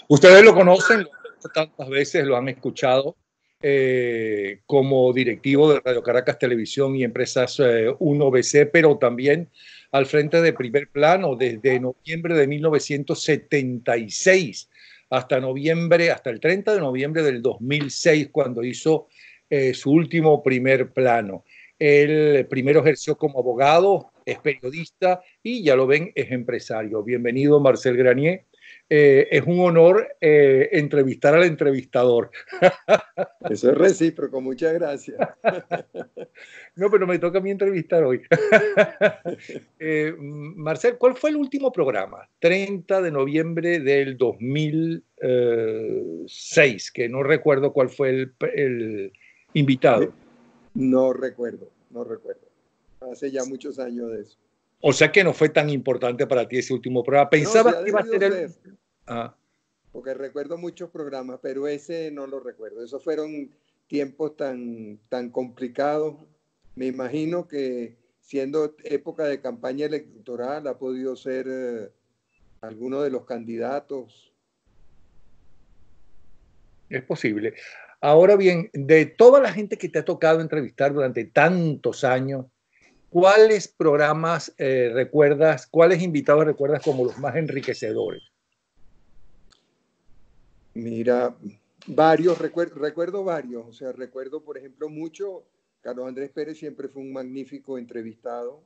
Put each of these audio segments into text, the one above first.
Ustedes lo conocen, tantas veces lo han escuchado como directivo de Radio Caracas Televisión y Empresas 1BC, pero también al frente de Primer Plano desde noviembre de 1976 hasta el 30 de noviembre del 2006, cuando hizo su último Primer Plano. Él primero ejerció como abogado, es periodista y ya lo ven, es empresario. Bienvenido, Marcel Granier. Es un honor entrevistar al entrevistador. Eso es recíproco, muchas gracias. No, pero me toca a mí entrevistar hoy. Marcel, ¿cuál fue el último programa? 30 de noviembre del 2006, que no recuerdo cuál fue el invitado. No recuerdo. Hace ya muchos años de eso. O sea que no fue tan importante para ti ese último programa. Pensaba que iba a ser el... Porque recuerdo muchos programas, pero ese no lo recuerdo. Esos fueron tiempos tan complicados. Me imagino que siendo época de campaña electoral ha podido ser alguno de los candidatos. Es posible. Ahora bien, de toda la gente que te ha tocado entrevistar durante tantos años, ¿cuáles programas recuerdas, cuáles invitados recuerdas como los más enriquecedores? Mira, varios, recuerdo varios. O sea, recuerdo, por ejemplo, mucho. Carlos Andrés Pérez siempre fue un magnífico entrevistado.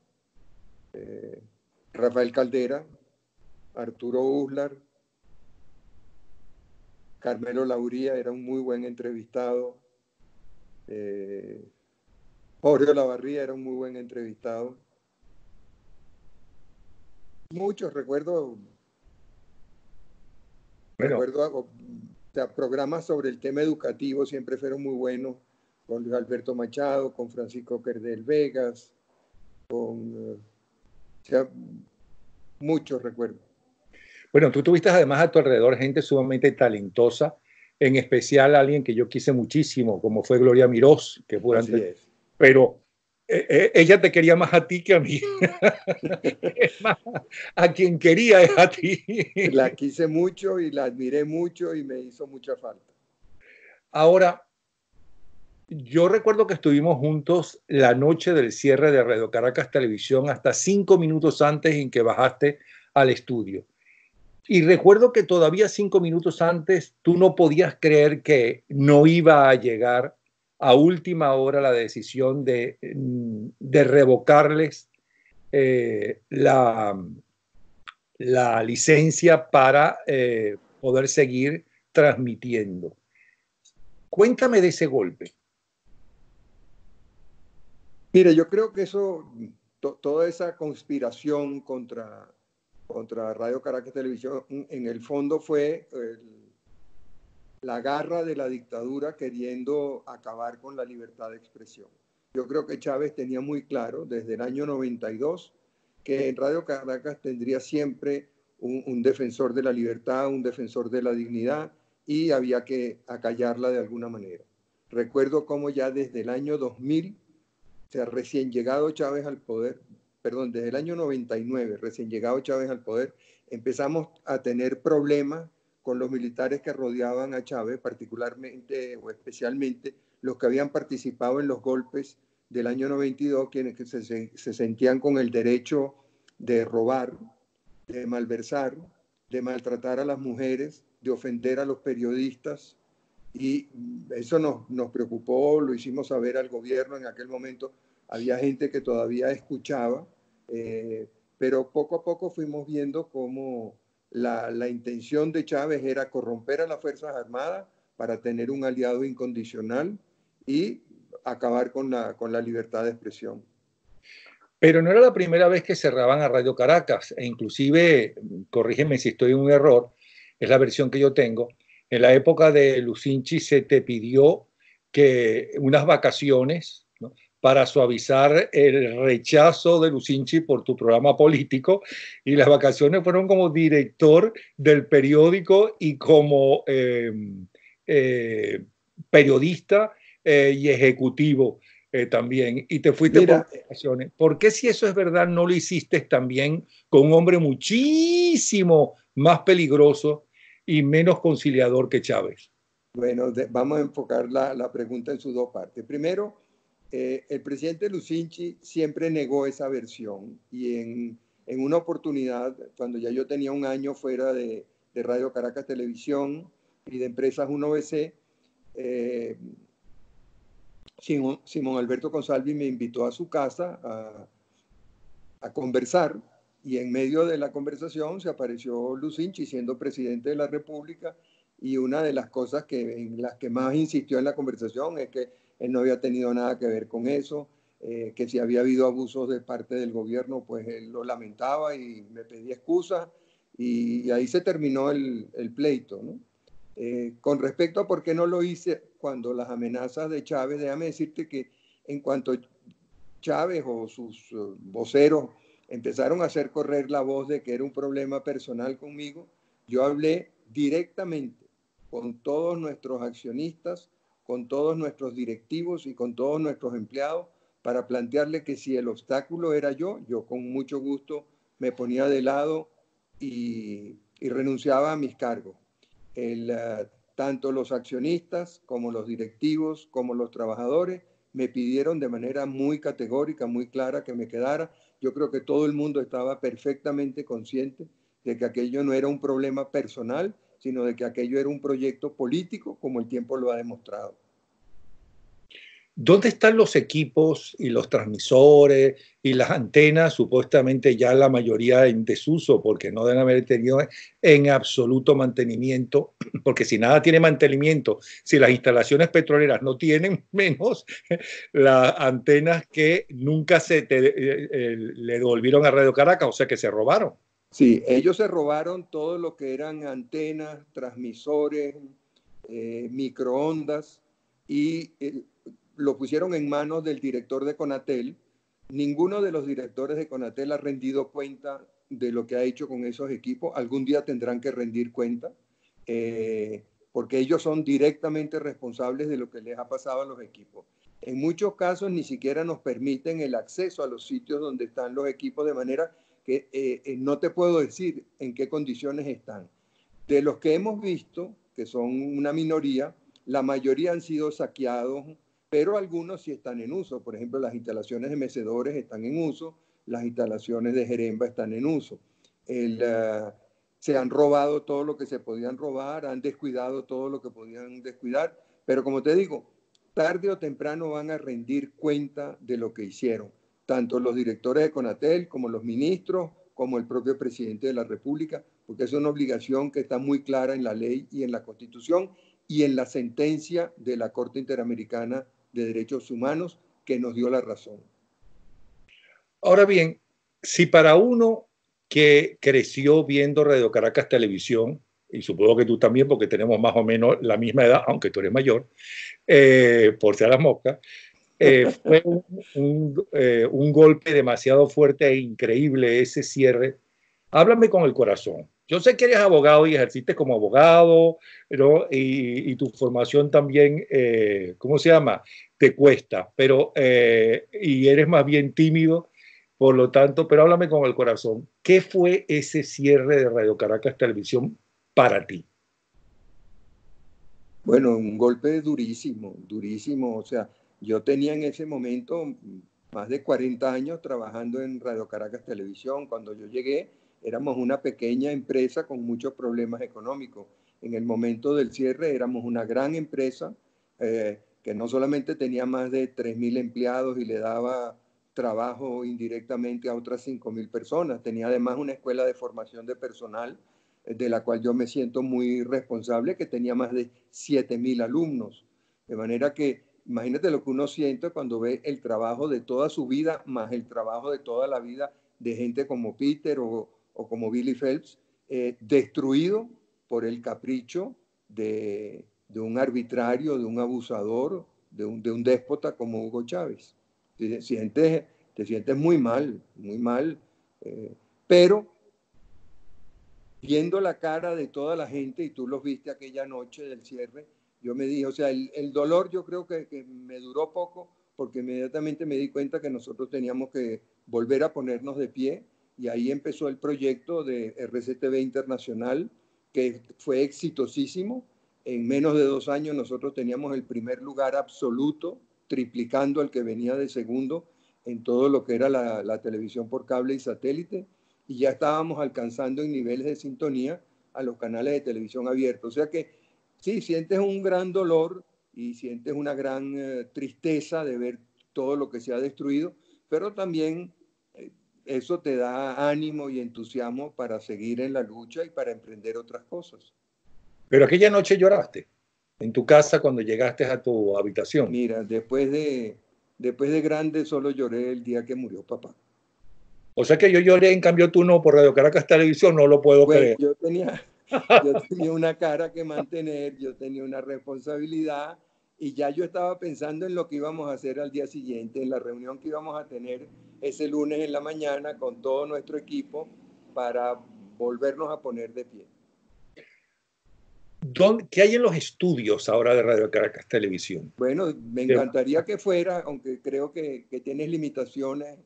Rafael Caldera, Arturo Uslar, Carmelo Lauría era un muy buen entrevistado. Jorge Olavarría era un muy buen entrevistado. Muchos recuerdo. Bueno, o sea, programas sobre el tema educativo siempre fueron muy buenos, con Luis Alberto Machado, con Francisco Cerdel Vegas, o sea, muchos recuerdos. Bueno, tú tuviste además a tu alrededor gente sumamente talentosa, en especial alguien que yo quise muchísimo, como fue Gloria Mirós, que fue antes, pero ella te quería más a ti que a mí. Es más, a quien quería es a ti. La quise mucho y la admiré mucho y me hizo mucha falta. Ahora, yo recuerdo que estuvimos juntos la noche del cierre de Radio Caracas Televisión hasta 5 minutos antes en que bajaste al estudio. Y recuerdo que todavía 5 minutos antes tú no podías creer que no iba a llegar a última hora la decisión de revocarles la licencia para poder seguir transmitiendo. Cuéntame de ese golpe. Mire, yo creo que eso, toda esa conspiración contra Radio Caracas Televisión, en el fondo fue la garra de la dictadura queriendo acabar con la libertad de expresión. Yo creo que Chávez tenía muy claro desde el año 92 que en Radio Caracas tendría siempre un defensor de la libertad, un defensor de la dignidad, y había que acallarla de alguna manera. Recuerdo cómo ya desde el año 2000, o sea, recién llegado Chávez al poder, perdón, desde el año 99, recién llegado Chávez al poder, empezamos a tener problemas con los militares que rodeaban a Chávez, particularmente o especialmente los que habían participado en los golpes del año 92, quienes que se sentían con el derecho de robar, de malversar, de maltratar a las mujeres, de ofender a los periodistas. Y eso nos preocupó, lo hicimos saber al gobierno en aquel momento. Había gente que todavía escuchaba, pero poco a poco fuimos viendo cómo la intención de Chávez era corromper a las Fuerzas Armadas para tener un aliado incondicional y acabar con la libertad de expresión. Pero no era la primera vez que cerraban a Radio Caracas, e inclusive, corrígeme si estoy en un error, es la versión que yo tengo, en la época de Lucinchi se te pidió que unas vacaciones, ¿no?, para suavizar el rechazo de Lucinchi por tu programa político, y las vacaciones fueron como director del periódico y como periodista y ejecutivo también, y te fuiste por vacaciones. ¿Por qué, si eso es verdad, no lo hiciste también con un hombre muchísimo más peligroso y menos conciliador que Chávez? Bueno, vamos a enfocar la pregunta en sus dos partes. Primero, el presidente Lucinchi siempre negó esa versión y en una oportunidad, cuando ya yo tenía un año fuera de Radio Caracas Televisión y de Empresas 1BC, Simón Alberto Consalvi me invitó a su casa a conversar y en medio de la conversación se apareció Lucinchi siendo presidente de la República y una de las cosas en las que más insistió en la conversación es que él no había tenido nada que ver con eso, que si había habido abusos de parte del gobierno, pues él lo lamentaba y me pedía excusas y ahí se terminó el pleito, ¿no? Con respecto a por qué no lo hice cuando las amenazas de Chávez, déjame decirte que en cuanto Chávez o sus voceros empezaron a hacer correr la voz de que era un problema personal conmigo, yo hablé directamente con todos nuestros accionistas, con todos nuestros directivos y con todos nuestros empleados para plantearle que si el obstáculo era yo con mucho gusto me ponía de lado y renunciaba a mis cargos. Tanto los accionistas como los directivos como los trabajadores me pidieron de manera muy categórica, muy clara que me quedara. Yo creo que todo el mundo estaba perfectamente consciente de que aquello no era un problema personal, sino de que aquello era un proyecto político, como el tiempo lo ha demostrado. ¿Dónde están los equipos y los transmisores y las antenas? Supuestamente ya la mayoría en desuso porque no deben haber tenido en absoluto mantenimiento, porque si nada tiene mantenimiento, si las instalaciones petroleras no tienen, menos las antenas que nunca le devolvieron a Radio Caracas, o sea que se robaron. Sí, ellos se robaron todo lo que eran antenas, transmisores, microondas y lo pusieron en manos del director de Conatel. Ninguno de los directores de Conatel ha rendido cuenta de lo que ha hecho con esos equipos. Algún día tendrán que rendir cuenta, porque ellos son directamente responsables de lo que les ha pasado a los equipos. En muchos casos ni siquiera nos permiten el acceso a los sitios donde están los equipos, de manera que no te puedo decir en qué condiciones están. De los que hemos visto, que son una minoría, la mayoría han sido saqueados, pero algunos sí están en uso. Por ejemplo, las instalaciones de mecedores están en uso, las instalaciones de Jeremba están en uso. Se han robado todo lo que se podían robar, han descuidado todo lo que podían descuidar, pero como te digo, tarde o temprano van a rendir cuenta de lo que hicieron, tanto los directores de Conatel como los ministros, como el propio presidente de la República, porque es una obligación que está muy clara en la ley y en la Constitución y en la sentencia de la Corte Interamericana de Derechos Humanos que nos dio la razón. Ahora bien, si para uno que creció viendo Radio Caracas Televisión, y supongo que tú también, porque tenemos más o menos la misma edad, aunque tú eres mayor, por si a las moscas, fue un golpe demasiado fuerte e increíble ese cierre. Háblame con el corazón. Yo sé que eres abogado y ejerciste como abogado, ¿no? Y tu formación también, ¿cómo se llama? Te cuesta, pero, y eres más bien tímido, por lo tanto, pero háblame con el corazón. ¿Qué fue ese cierre de Radio Caracas Televisión para ti? Bueno, un golpe durísimo, durísimo. O sea, yo tenía en ese momento más de 40 años trabajando en Radio Caracas Televisión. Cuando yo llegué, éramos una pequeña empresa con muchos problemas económicos. En el momento del cierre éramos una gran empresa que no solamente tenía más de 3.000 empleados y le daba trabajo indirectamente a otras 5.000 personas. Tenía además una escuela de formación de personal de la cual yo me siento muy responsable, que tenía más de 7.000 alumnos. De manera que imagínate lo que uno siente cuando ve el trabajo de toda su vida, más el trabajo de toda la vida de gente como Peter o como Billy Phelps, destruido por el capricho de un arbitrario, de un abusador, de un déspota como Hugo Chávez. Te sientes muy mal, pero viendo la cara de toda la gente, y tú los viste aquella noche del cierre, yo me dije, o sea, el dolor yo creo que me duró poco, porque inmediatamente me di cuenta que nosotros teníamos que volver a ponernos de pie, y ahí empezó el proyecto de RCTV Internacional, que fue exitosísimo. En menos de 2 años nosotros teníamos el primer lugar absoluto, triplicando al que venía de segundo en todo lo que era la televisión por cable y satélite, y ya estábamos alcanzando en niveles de sintonía a los canales de televisión abiertos. O sea que sí, sientes un gran dolor y sientes una gran tristeza de ver todo lo que se ha destruido, pero también eso te da ánimo y entusiasmo para seguir en la lucha y para emprender otras cosas. Pero aquella noche lloraste en tu casa cuando llegaste a tu habitación. Mira, después de grande solo lloré el día que murió papá. O sea que yo lloré, en cambio tú no, por Radio Caracas Televisión, no lo puedo Bueno, creer. yo tenía una cara que mantener, yo tenía una responsabilidad y ya yo estaba pensando en lo que íbamos a hacer al día siguiente, en la reunión que íbamos a tener ese lunes en la mañana con todo nuestro equipo para volvernos a poner de pie. ¿Qué hay en los estudios ahora de Radio Caracas Televisión? Bueno, me encantaría que fuera, aunque creo que tienes limitaciones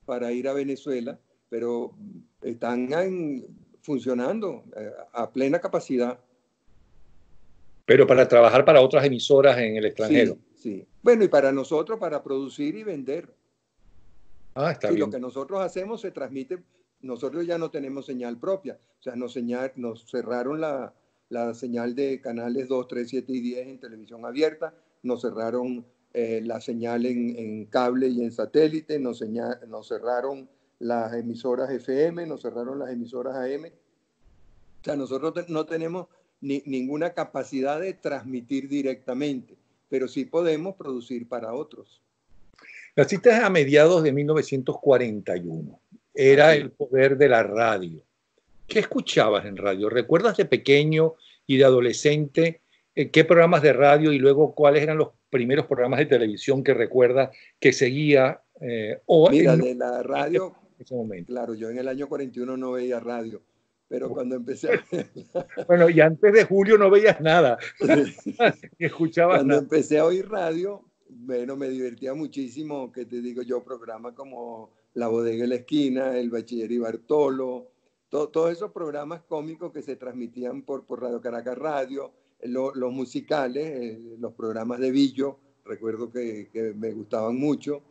para ir a Venezuela, pero están funcionando a plena capacidad. Pero para trabajar para otras emisoras en el extranjero. Sí, sí. Bueno, y para nosotros, para producir y vender. Ah, está Sí, lo bien. que nosotros hacemos se transmite, nosotros ya no tenemos señal propia, o sea, nos cerraron la señal de canales 2, 3, 7 y 10 en televisión abierta, nos cerraron la señal en cable y en satélite, nos cerraron las emisoras FM, nos cerraron las emisoras AM. O sea, nosotros no tenemos ninguna capacidad de transmitir directamente, pero sí podemos producir para otros. Naciste a mediados de 1941. Era Así el es. poder de la radio. ¿Qué escuchabas en radio? ¿Recuerdas de pequeño y de adolescente qué programas de radio y luego cuáles eran los primeros programas de televisión que recuerdas que seguía o Mira, en de la radio, ese momento? claro, yo en el año 41 no veía radio, pero cuando empecé a Bueno, y antes de julio no veías nada, ni escuchabas cuando nada. empecé a oír radio, bueno, me divertía muchísimo, que te digo yo, programas como La Bodega en la Esquina, El Bachiller y Bartolo, todos esos programas cómicos que se transmitían por Radio Caracas Radio, los musicales, los programas de Billo, recuerdo que me gustaban mucho,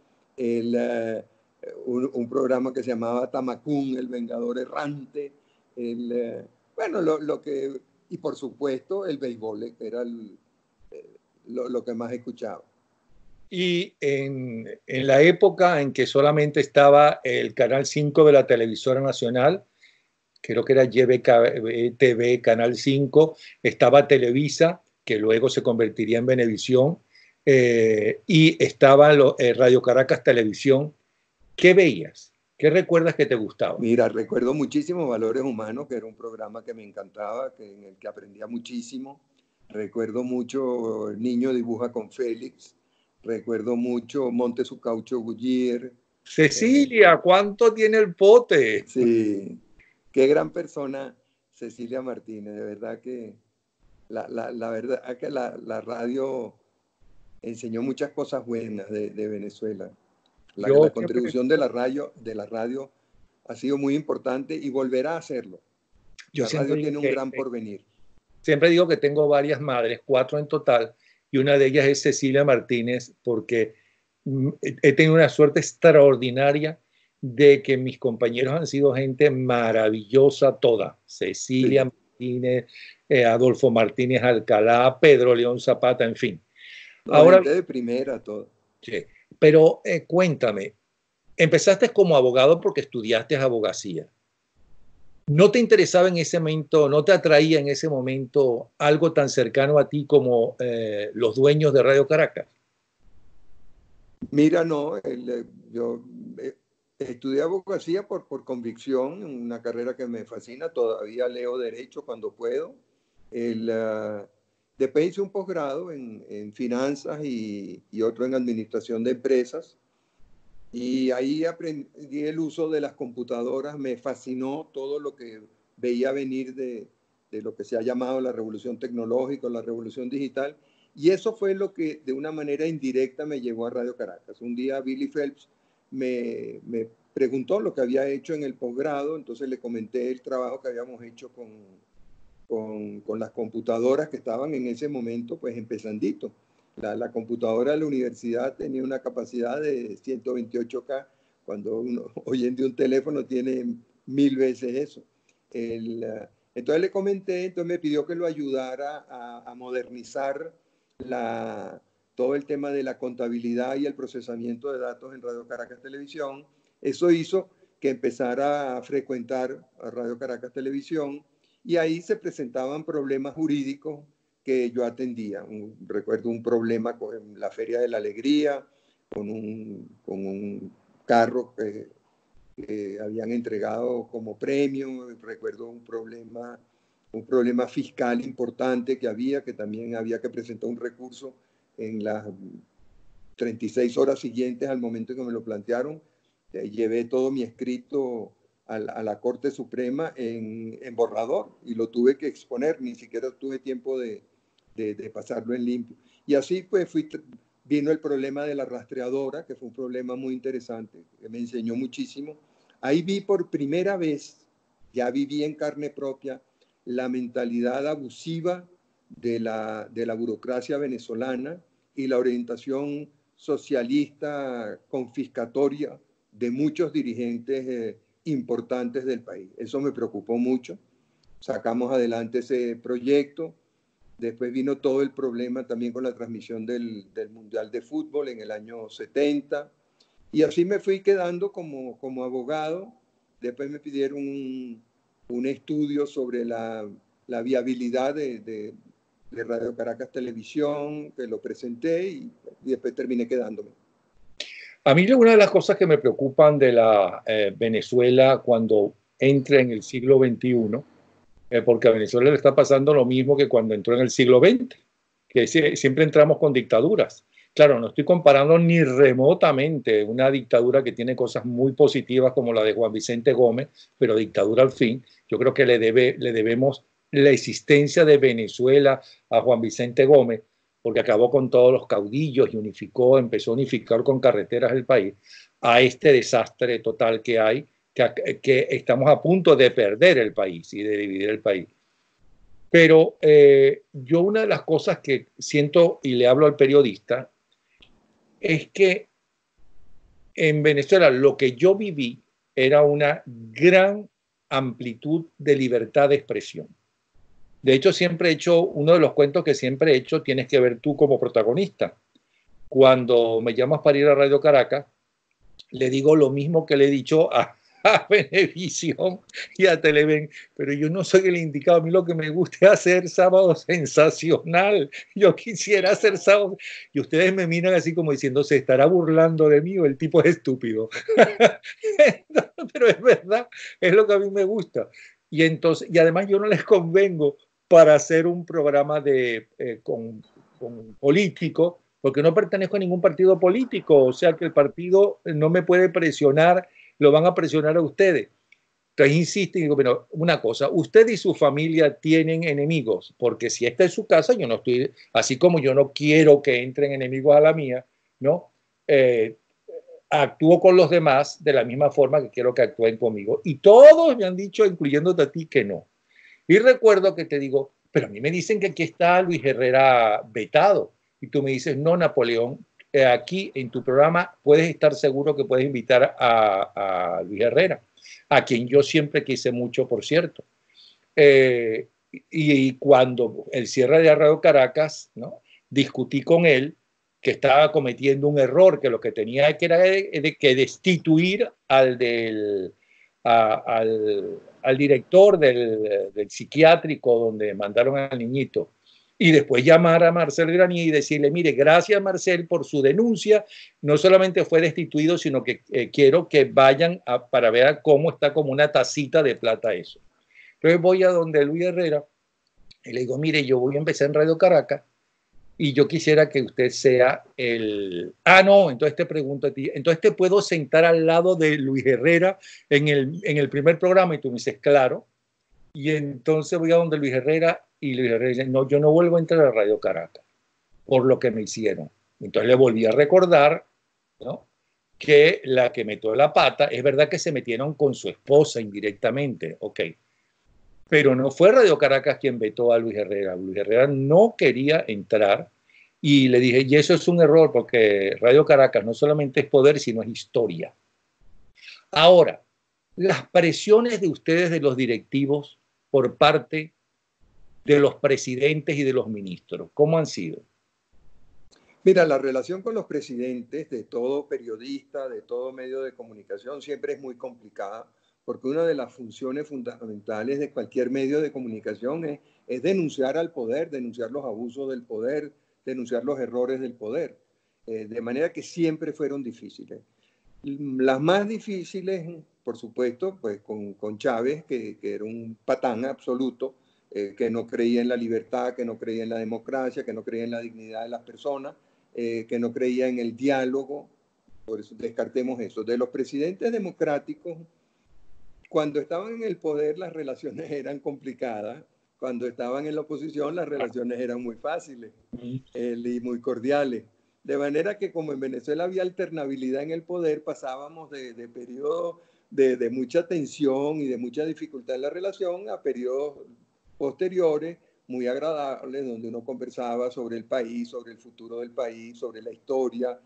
un programa que se llamaba Tamacún, El Vengador Errante, bueno, y por supuesto el béisbol, que era lo que más escuchaba. Y en la época en que solamente estaba el Canal 5 de la televisora nacional, creo que era YBTV, Canal 5, estaba Televisa, que luego se convertiría en Venevisión, y estaba Radio Caracas Televisión. ¿Qué veías? ¿Qué recuerdas que te gustaba? Mira, recuerdo muchísimo Valores Humanos, que era un programa que me encantaba, en el que aprendía muchísimo. Recuerdo mucho Niño Dibuja con Félix. Recuerdo mucho Monte su Caucho Bullier. Cecilia, ¿cuánto tiene el pote? Sí, qué gran persona Cecilia Martínez. De verdad que la verdad es que la radio enseñó muchas cosas buenas de Venezuela. Yo La siempre, contribución de la radio ha sido muy importante y volverá a hacerlo. yo La siempre radio digo tiene un que gran porvenir. siempre digo que tengo varias madres, 4 en total, y una de ellas es Cecilia Martínez, porque he tenido una suerte extraordinaria de que mis compañeros han sido gente maravillosa toda. Cecilia Sí, Martínez, Adolfo Martínez Alcalá, Pedro León Zapata, en fin. no, Ahora, gente de primera, todo. sí, pero cuéntame, empezaste como abogado porque estudiaste abogacía. ¿No te interesaba en ese momento, no te atraía en ese momento algo tan cercano a ti como los dueños de Radio Caracas? Mira, no, yo estudié abogacía por convicción, una carrera que me fascina, todavía leo derecho cuando puedo. El, uh, Después hice un posgrado en finanzas y otro en administración de empresas. Y ahí aprendí el uso de las computadoras, me fascinó todo lo que veía venir de lo que se ha llamado la revolución tecnológica, la revolución digital, y eso fue lo que de una manera indirecta me llevó a Radio Caracas. Un día Billy Phelps me preguntó lo que había hecho en el posgrado, entonces le comenté el trabajo que habíamos hecho con las computadoras que estaban en ese momento pues empezandito. La computadora de la universidad tenía una capacidad de 128K, cuando uno hoy en día un teléfono tiene 1000 veces eso. Entonces le comenté, entonces me pidió que lo ayudara a modernizar todo el tema de la contabilidad y el procesamiento de datos en Radio Caracas Televisión. Eso hizo que empezara a frecuentar a Radio Caracas Televisión, y ahí se presentaban problemas jurídicos que yo atendía. Recuerdo un problema con la Feria de la Alegría, con un carro que habían entregado como premio. Recuerdo un problema fiscal importante que también había que presentar un recurso en las 36 horas siguientes al momento en que me lo plantearon. Llevé todo mi escrito a la Corte Suprema en borrador y lo tuve que exponer, ni siquiera tuve tiempo de pasarlo en limpio. Y así pues vino el problema de la rastreadora, que fue un problema muy interesante, que me enseñó muchísimo. Ahí vi por primera vez, ya viví en carne propia, la mentalidad abusiva de la burocracia venezolana y la orientación socialista confiscatoria de muchos dirigentes importantes del país. Eso me preocupó mucho. Sacamos adelante ese proyecto. Después vino todo el problema también con la transmisión del Mundial de Fútbol en el año 70. Y así me fui quedando como abogado. Después me pidieron un estudio sobre la viabilidad de Radio Caracas Televisión, que lo presenté y después terminé quedándome. A mí una de las cosas que me preocupan de la Venezuela cuando entra en el siglo XXI, porque a Venezuela le está pasando lo mismo que cuando entró en el siglo XX, que siempre entramos con dictaduras. Claro, no estoy comparando ni remotamente una dictadura que tiene cosas muy positivas como la de Juan Vicente Gómez, pero dictadura al fin. Yo creo que le debemos la existencia de Venezuela a Juan Vicente Gómez, porque acabó con todos los caudillos y empezó a unificar con carreteras el país, a este desastre total que hay, que estamos a punto de perder el país y de dividir el país. Pero yo una de las cosas que siento, y le hablo al periodista, es que en Venezuela lo que yo viví era una gran amplitud de libertad de expresión. De hecho, siempre he hecho, uno de los cuentos que siempre he hecho, tienes que ver tú como protagonista. Cuando me llamas para ir a Radio Caracas, le digo lo mismo que le he dicho a Venevisión y a Televen, pero yo no soy el indicado. A mí lo que me gusta es hacer Sábado Sensacional. Yo quisiera hacer Sábado. Y ustedes me miran así como diciendo, se estará burlando de mí o el tipo es estúpido. Pero es verdad, es lo que a mí me gusta. Y además yo no les convengo para hacer un programa con político, porque no pertenezco a ningún partido político, o sea que el partido no me puede presionar, lo van a presionar a ustedes. Entonces insisten y digo, pero una cosa, usted y su familia tienen enemigos, porque si esta es su casa, yo no estoy, así como yo no quiero que entren enemigos a la mía, ¿no? Actúo con los demás de la misma forma que quiero que actúen conmigo. Y todos me han dicho, incluyéndote a ti, que no. Y recuerdo que te digo, pero a mí me dicen que aquí está Luis Herrera vetado. Y tú me dices, no, Napoleón, aquí en tu programa puedes estar seguro que puedes invitar a Luis Herrera, a quien yo siempre quise mucho, por cierto. Y cuando el cierre de Radio Caracas, ¿no? Discutí con él que estaba cometiendo un error, que lo que tenía que era que destituir al director del psiquiátrico donde mandaron al niñito, y después llamar a Marcel Granier y decirle, mire, gracias Marcel por su denuncia, no solamente fue destituido, sino que quiero que vayan para ver cómo está como una tacita de plata eso. Entonces voy a donde Luis Herrera y le digo, mire, yo voy a empezar en Radio Caracas y yo quisiera que usted sea no, entonces te pregunto a ti, entonces te puedo sentar al lado de Luis Herrera en el primer programa, y tú me dices, claro. Y entonces voy a donde Luis Herrera y Luis Herrera dice, no, yo no vuelvo a entrar a Radio Caracas por lo que me hicieron. Entonces le volví a recordar, ¿no?, que la que metió la pata, es verdad que se metieron con su esposa indirectamente, ok, Pero no fue Radio Caracas quien vetó a Luis Herrera. Luis Herrera no quería entrar y le dije, y eso es un error porque Radio Caracas no solamente es poder, sino es historia. Ahora, las presiones de ustedes, de los directivos, por parte de los presidentes y de los ministros, ¿cómo han sido? Mira, la relación con los presidentes de todo periodista, de todo medio de comunicación, siempre es muy complicada, porque una de las funciones fundamentales de cualquier medio de comunicación es denunciar al poder, denunciar los abusos del poder, denunciar los errores del poder. De manera que siempre fueron difíciles. Las más difíciles, por supuesto, pues con Chávez, que era un patán absoluto, que no creía en la libertad, que no creía en la democracia, que no creía en la dignidad de las personas, que no creía en el diálogo. Por eso descartemos eso. De los presidentes democráticos, cuando estaban en el poder las relaciones eran complicadas, cuando estaban en la oposición las relaciones eran muy fáciles y muy cordiales. De manera que como en Venezuela había alternabilidad en el poder, pasábamos de periodos de mucha tensión y de mucha dificultad en la relación a periodos posteriores muy agradables, donde uno conversaba sobre el país, sobre el futuro del país, sobre la historia,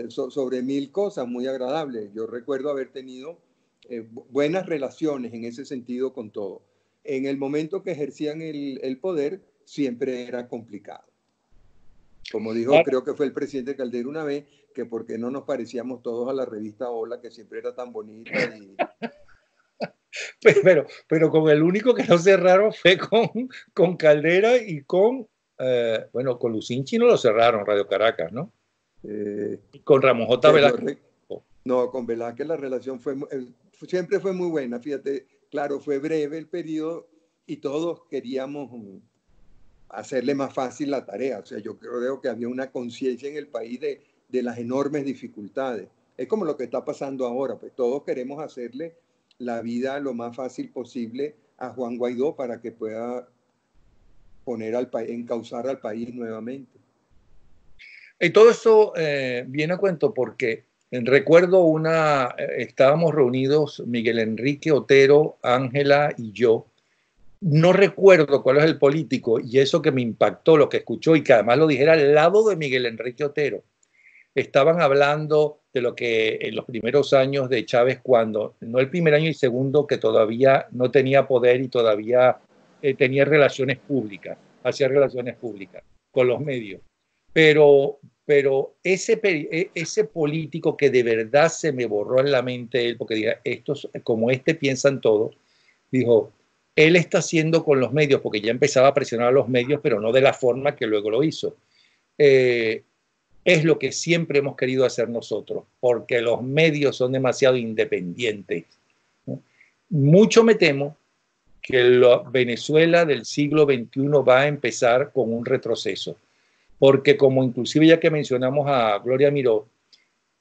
sobre mil cosas muy agradables. Yo recuerdo haber tenido buenas relaciones en ese sentido con todo. En el momento que ejercían el poder, siempre era complicado. Como dijo, creo que fue el presidente Caldera una vez, que porque no nos parecíamos todos a la revista Hola, que siempre era tan bonita. Pero con el único que no cerraron fue con Caldera y bueno, con Lucinchi no lo cerraron, Radio Caracas, ¿no? Y con Ramón J. Velázquez. No, con Velázquez la relación siempre fue muy buena, fíjate, claro, fue breve el periodo y todos queríamos hacerle más fácil la tarea. O sea, yo creo que había una conciencia en el país de las enormes dificultades. Es como lo que está pasando ahora, pues todos queremos hacerle la vida lo más fácil posible a Juan Guaidó para que pueda poner encauzar al país nuevamente. Y todo esto viene a cuento porque recuerdo estábamos reunidos Miguel Enrique Otero, Ángela y yo. No recuerdo cuál es el político y eso que me impactó, lo que escuchó y que además lo dijera al lado de Miguel Enrique Otero. Estaban hablando de lo que en los primeros años de Chávez, cuando, no el primer año y segundo, que todavía no tenía poder y todavía tenía relaciones públicas, hacía relaciones públicas con los medios. Pero ese político que de verdad se me borró en la mente él, porque diga, estos, como piensan todos, dijo, él está haciendo con los medios, porque ya empezaba a presionar a los medios, pero no de la forma que luego lo hizo. Es lo que siempre hemos querido hacer nosotros, porque los medios son demasiado independientes, ¿no? Mucho me temo que la Venezuela del siglo XXI va a empezar con un retroceso, porque como inclusive ya que mencionamos a Gloria Miró,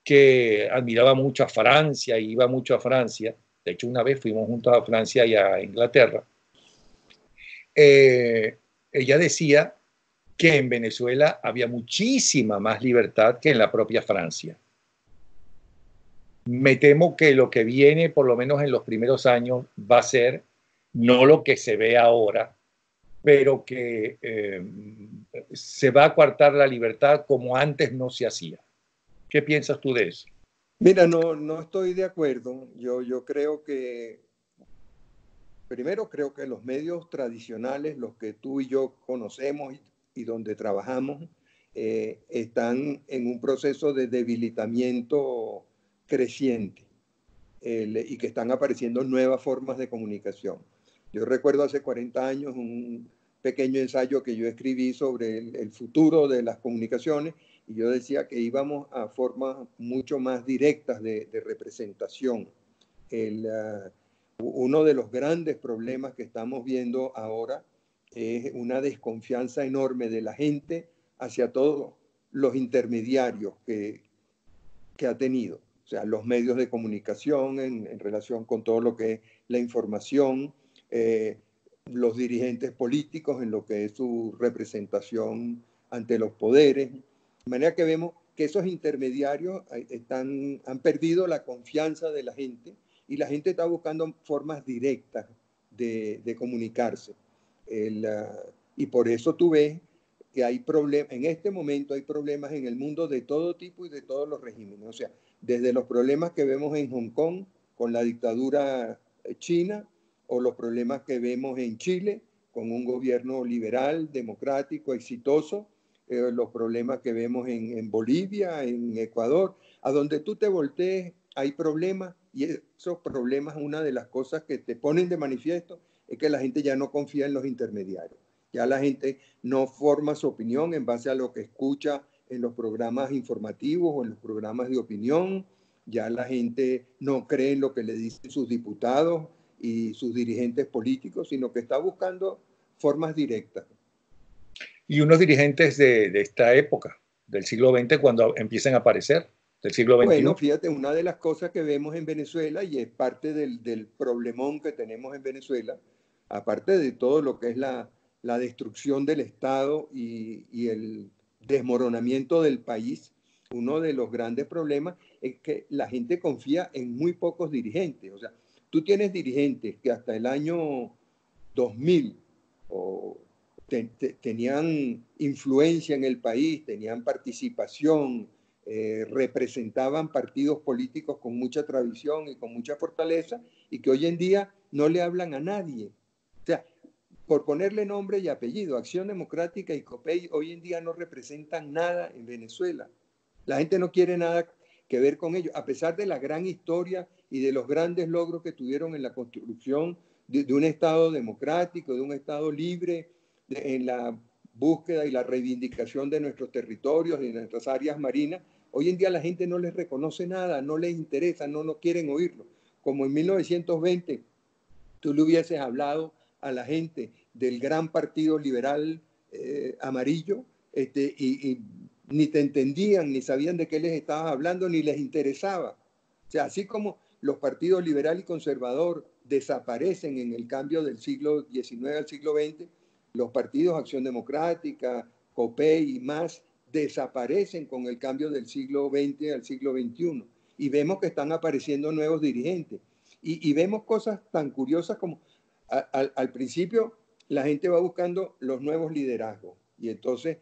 que admiraba mucho a Francia, iba mucho a Francia, de hecho una vez fuimos juntos a Francia y a Inglaterra, ella decía que en Venezuela había muchísima más libertad que en la propia Francia. Me temo que lo que viene, por lo menos en los primeros años, va a ser no lo que se ve ahora, pero que se va a coartar la libertad como antes no se hacía. ¿Qué piensas tú de eso? Mira, no estoy de acuerdo. Yo creo que, primero creo que los medios tradicionales, los que tú y yo conocemos y donde trabajamos, están en un proceso de debilitamiento creciente y que están apareciendo nuevas formas de comunicación. Yo recuerdo hace 40 años un pequeño ensayo que yo escribí sobre el futuro de las comunicaciones y yo decía que íbamos a formas mucho más directas de representación. Uno de los grandes problemas que estamos viendo ahora es una desconfianza enorme de la gente hacia todos los intermediarios que ha tenido. O sea, los medios de comunicación en relación con todo lo que es la información, los dirigentes políticos en lo que es su representación ante los poderes. De manera que vemos que esos intermediarios han perdido la confianza de la gente y la gente está buscando formas directas de comunicarse. Y por eso tú ves que hay problemas, en este momento hay problemas en el mundo de todo tipo y de todos los regímenes. O sea, desde los problemas que vemos en Hong Kong con la dictadura china, o los problemas que vemos en Chile con un gobierno liberal, democrático, exitoso, los problemas que vemos en Bolivia, en Ecuador, a donde tú te voltees hay problemas, y esos problemas, una de las cosas que te ponen de manifiesto es que la gente ya no confía en los intermediarios. Ya la gente no forma su opinión en base a lo que escucha en los programas informativos o en los programas de opinión. Ya la gente no cree en lo que le dicen sus diputados y sus dirigentes políticos, sino que está buscando formas directas. Y unos dirigentes de esta época, del siglo XX, cuando empiezan a aparecer, del siglo Bueno, XXI. fíjate, una de las cosas que vemos en Venezuela, y es parte del problemón que tenemos en Venezuela, aparte de todo lo que es la destrucción del Estado y el desmoronamiento del país, uno de los grandes problemas es que la gente confía en muy pocos dirigentes. O sea, tú tienes dirigentes que hasta el año 2000 o tenían influencia en el país, tenían participación, representaban partidos políticos con mucha tradición y con mucha fortaleza, y que hoy en día no le hablan a nadie. O sea, por ponerle nombre y apellido, Acción Democrática y COPEI hoy en día no representan nada en Venezuela. La gente no quiere nada que ver con ellos, a pesar de la gran historia y de los grandes logros que tuvieron en la construcción de un Estado democrático, de un Estado libre, en la búsqueda y la reivindicación de nuestros territorios y de nuestras áreas marinas. Hoy en día la gente no les reconoce nada, no les interesa, no quieren oírlo. Como en 1920 tú le hubieses hablado a la gente del gran partido liberal amarillo, y ni te entendían, ni sabían de qué les estabas hablando, ni les interesaba. O sea, así como los partidos liberal y conservador desaparecen en el cambio del siglo XIX al siglo XX, los partidos Acción Democrática, COPEI y más desaparecen con el cambio del siglo XX al siglo XXI. Y vemos que están apareciendo nuevos dirigentes. Y vemos cosas tan curiosas como al principio la gente va buscando los nuevos liderazgos. Y entonces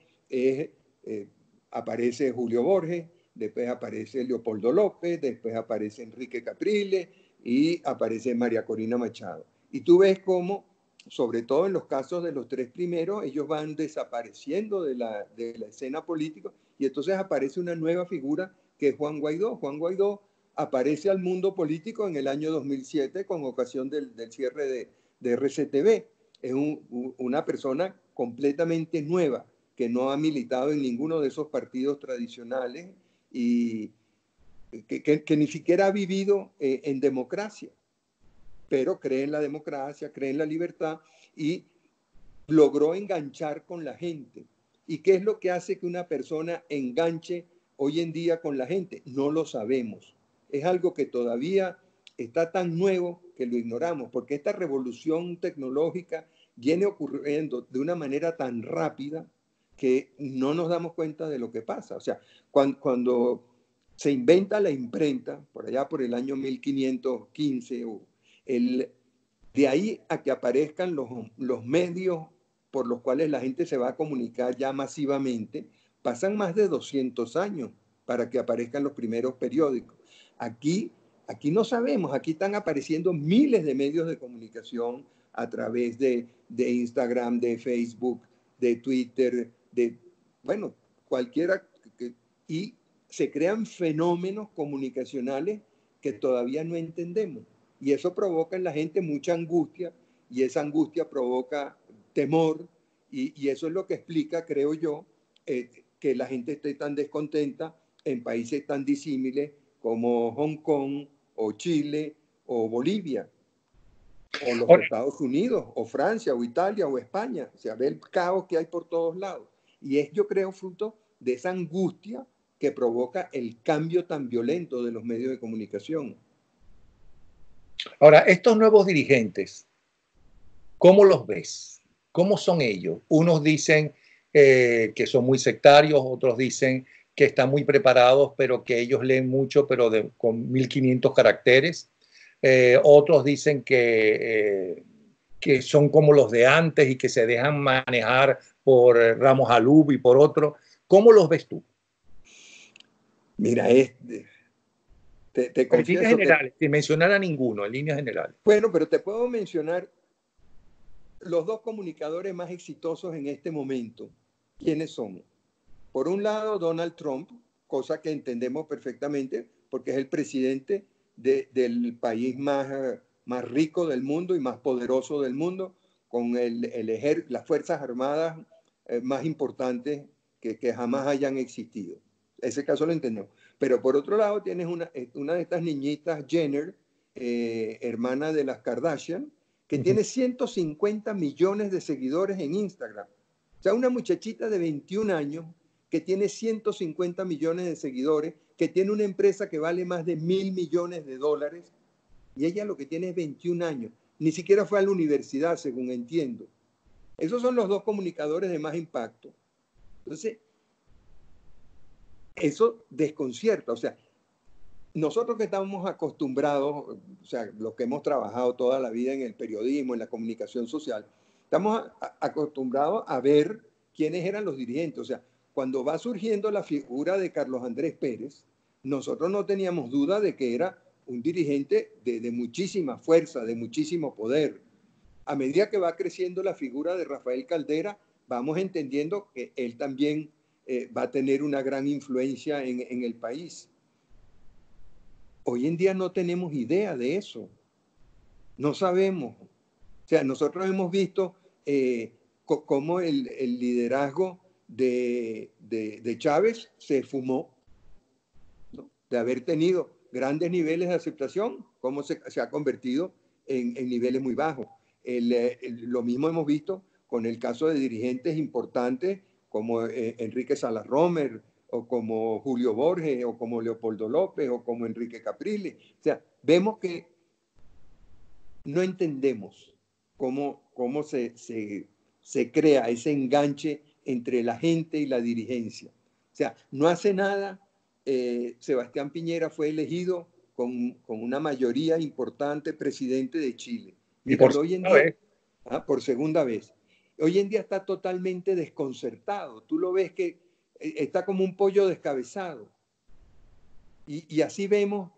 aparece Julio Borges, después aparece Leopoldo López, después aparece Enrique Capriles y aparece María Corina Machado. Y tú ves cómo, sobre todo en los casos de los tres primeros, ellos van desapareciendo de la escena política, y entonces aparece una nueva figura que es Juan Guaidó. Juan Guaidó aparece al mundo político en el año 2007 con ocasión del cierre de RCTV. Es una persona completamente nueva que no ha militado en ninguno de esos partidos tradicionales y que ni siquiera ha vivido en democracia, pero cree en la democracia, cree en la libertad y logró enganchar con la gente. ¿Y qué es lo que hace que una persona enganche hoy en día con la gente? No lo sabemos. Es algo que todavía está tan nuevo que lo ignoramos, porque esta revolución tecnológica viene ocurriendo de una manera tan rápida que no nos damos cuenta de lo que pasa. O sea, cuando se inventa la imprenta, por allá por el año 1515, de ahí a que aparezcan los medios por los cuales la gente se va a comunicar ya masivamente, pasan más de 200 años para que aparezcan los primeros periódicos. Aquí no sabemos, aquí están apareciendo miles de medios de comunicación a través de Instagram, de Facebook, de Twitter, bueno, cualquiera, y se crean fenómenos comunicacionales que todavía no entendemos. Y eso provoca en la gente mucha angustia, y esa angustia provoca temor, y eso es lo que explica, creo yo, que la gente esté tan descontenta en países tan disímiles como Hong Kong o Chile o Bolivia o los Estados Unidos o Francia o Italia o España. O sea, ve el caos que hay por todos lados. Y es, yo creo, fruto de esa angustia que provoca el cambio tan violento de los medios de comunicación. Ahora, estos nuevos dirigentes, ¿cómo los ves? ¿Cómo son ellos? Unos dicen que son muy sectarios, otros dicen que están muy preparados, pero que ellos leen mucho, pero con 1500 caracteres. Otros dicen que que son como los de antes y que se dejan manejar por Ramos Alub y por otros. ¿Cómo los ves tú? Mira, te En líneas confieso que, generales, sin mencionar a ninguno, en líneas generales. bueno, pero te puedo mencionar los dos comunicadores más exitosos en este momento. ¿Quiénes son? Por un lado, Donald Trump, cosa que entendemos perfectamente porque es el presidente del país más rico del mundo y más poderoso del mundo, con las Fuerzas Armadas más importantes que jamás hayan existido. Ese caso lo entendemos. Pero por otro lado, tienes una de estas niñitas, Jenner, hermana de las Kardashian, que tiene 150 millones de seguidores en Instagram. O sea, una muchachita de 21 años que tiene 150 millones de seguidores, que tiene una empresa que vale más de $1.000 millones, y ella lo que tiene es 21 años. Ni siquiera fue a la universidad, según entiendo. Esos son los dos comunicadores de más impacto. Entonces, eso desconcierta. O sea, nosotros que estamos acostumbrados, o sea, los que hemos trabajado toda la vida en el periodismo, en la comunicación social, estamos acostumbrados a ver quiénes eran los dirigentes. O sea, cuando va surgiendo la figura de Carlos Andrés Pérez, nosotros no teníamos duda de que era un dirigente de muchísima fuerza, de muchísimo poder. A medida que va creciendo la figura de Rafael Caldera, vamos entendiendo que él también va a tener una gran influencia en el país. Hoy en día no tenemos idea de eso. No sabemos. O sea, nosotros hemos visto cómo el liderazgo de Chávez se esfumó, ¿no? De haber tenido grandes niveles de aceptación, cómo se ha convertido en niveles muy bajos. Lo mismo hemos visto con el caso de dirigentes importantes como Enrique Salas Romer, o como Julio Borges, o como Leopoldo López, o como Enrique Capriles. O sea, vemos que no entendemos cómo se crea ese enganche entre la gente y la dirigencia. O sea, no hace nada. Sebastián Piñera fue elegido con una mayoría importante presidente de Chile. Y por Míralo hoy en segunda día, vez. por segunda vez. Hoy en día está totalmente desconcertado. Tú lo ves que está como un pollo descabezado. Y así vemos,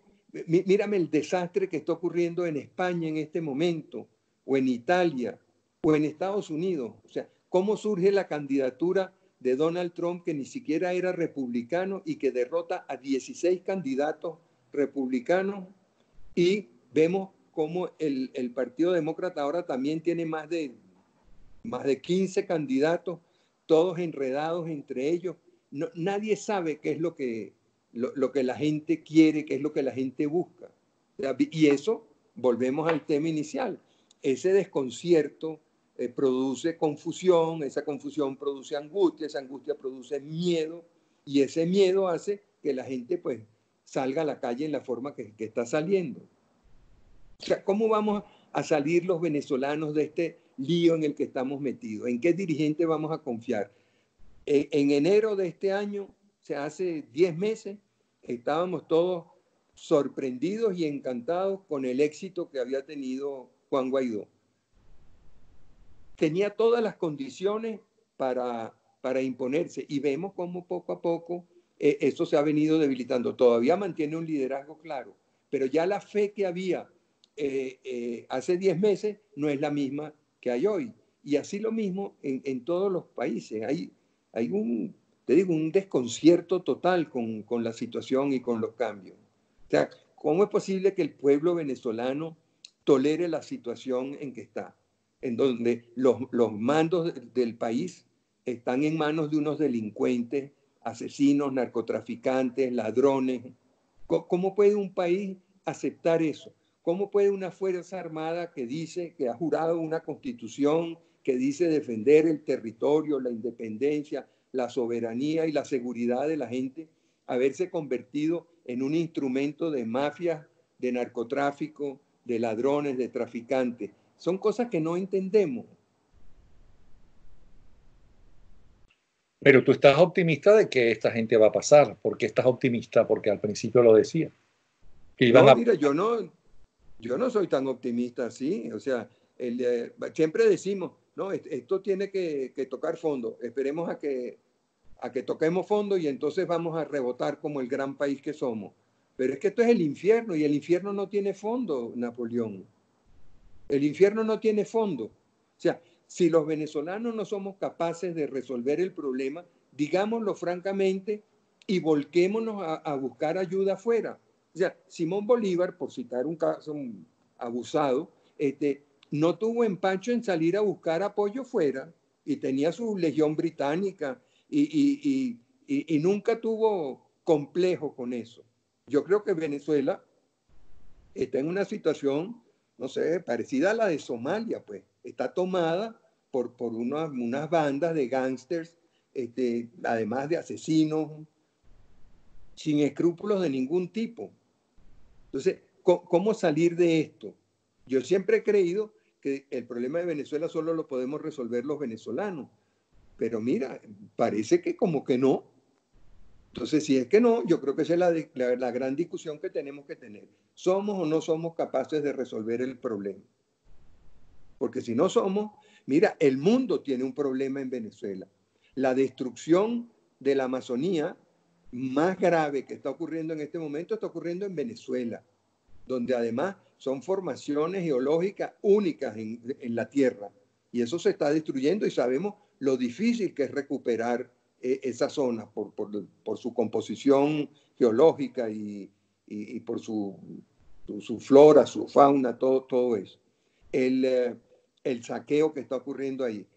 mírame el desastre que está ocurriendo en España en este momento, o en Italia, o en Estados Unidos. O sea, cómo surge la candidatura de Donald Trump, que ni siquiera era republicano y que derrota a 16 candidatos republicanos, y vemos cómo el Partido Demócrata ahora también tiene más de 15 candidatos, todos enredados entre ellos. No, nadie sabe qué es lo que la gente quiere, qué es lo que la gente busca. Y eso, volvemos al tema inicial, ese desconcierto produce confusión, esa confusión produce angustia, esa angustia produce miedo, y ese miedo hace que la gente pues salga a la calle en la forma que está saliendo. O sea, ¿cómo vamos a salir los venezolanos de este lío en el que estamos metidos? ¿En qué dirigente vamos a confiar? En enero de este año, o sea, hace 10 meses, estábamos todos sorprendidos y encantados con el éxito que había tenido Juan Guaidó. Tenía todas las condiciones para imponerse, y vemos cómo poco a poco eso se ha venido debilitando. Todavía mantiene un liderazgo claro, pero ya la fe que había hace 10 meses no es la misma que hay hoy. Y así lo mismo en todos los países. Hay un desconcierto total con la situación y con los cambios. O sea, ¿cómo es posible que el pueblo venezolano tolere la situación en que está? En donde los mandos del país están en manos de unos delincuentes, asesinos, narcotraficantes, ladrones. ¿Cómo puede un país aceptar eso? ¿Cómo puede una Fuerza Armada que dice, que ha jurado una constitución, que dice defender el territorio, la independencia, la soberanía y la seguridad de la gente, haberse convertido en un instrumento de mafias, de narcotráfico, de ladrones, de traficantes? Son cosas que no entendemos. Pero tú estás optimista de que esta gente va a pasar. ¿Por qué estás optimista? Porque al principio lo decía. Que iban No, a... mira, yo no soy tan optimista así. O sea, Siempre decimos, no, esto tiene que tocar fondo, esperemos a que toquemos fondo y entonces vamos a rebotar como el gran país que somos. Pero es que esto es el infierno y el infierno no tiene fondo, Napoleón. El infierno no tiene fondo. O sea, si los venezolanos no somos capaces de resolver el problema, digámoslo francamente y volquémonos a buscar ayuda afuera. O sea, Simón Bolívar, por citar un caso abusado, no tuvo empacho en salir a buscar apoyo fuera y tenía su legión británica y nunca tuvo complejo con eso. Yo creo que Venezuela está en una situación, no sé, parecida a la de Somalia, pues. Está tomada por unas bandas de gángsters, además de asesinos, sin escrúpulos de ningún tipo. Entonces, ¿cómo salir de esto? Yo siempre he creído que el problema de Venezuela solo lo podemos resolver los venezolanos. Pero mira, parece que como que no. Entonces, si es que no, yo creo que esa es la gran discusión que tenemos que tener. ¿Somos o no somos capaces de resolver el problema? Porque si no somos, mira, el mundo tiene un problema en Venezuela. La destrucción de la Amazonía más grave que está ocurriendo en este momento está ocurriendo en Venezuela, donde además son formaciones geológicas únicas en la Tierra. Y eso se está destruyendo y sabemos lo difícil que es recuperar esa zona por su composición geológica y por su flora, su fauna, todo eso. El saqueo que está ocurriendo ahí,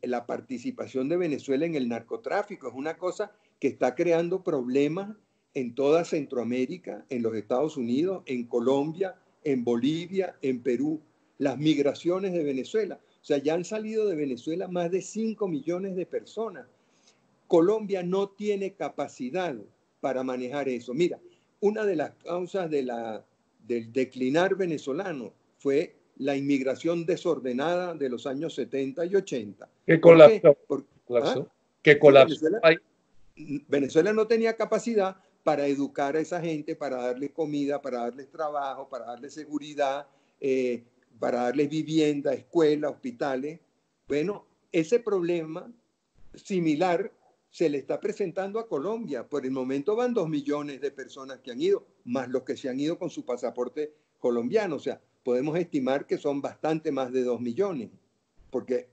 la participación de Venezuela en el narcotráfico es una cosa que está creando problemas en toda Centroamérica, en los Estados Unidos, en Colombia, en Bolivia, en Perú, las migraciones de Venezuela. O sea, ya han salido de Venezuela más de 5 millones de personas. Colombia no tiene capacidad para manejar eso. Mira, una de las causas del declinar venezolano fue la inmigración desordenada de los años 70 y 80. Que ¿Por qué? colapsó. Colapsó. Que Sí, colapsó. Venezuela no tenía capacidad para educar a esa gente, para darles comida, para darles trabajo, para darles seguridad, para darles vivienda, escuela, hospitales. Bueno, ese problema similar se le está presentando a Colombia. Por el momento van 2 millones de personas que han ido, más los que se han ido con su pasaporte colombiano. O sea, podemos estimar que son bastante más de 2 millones, porque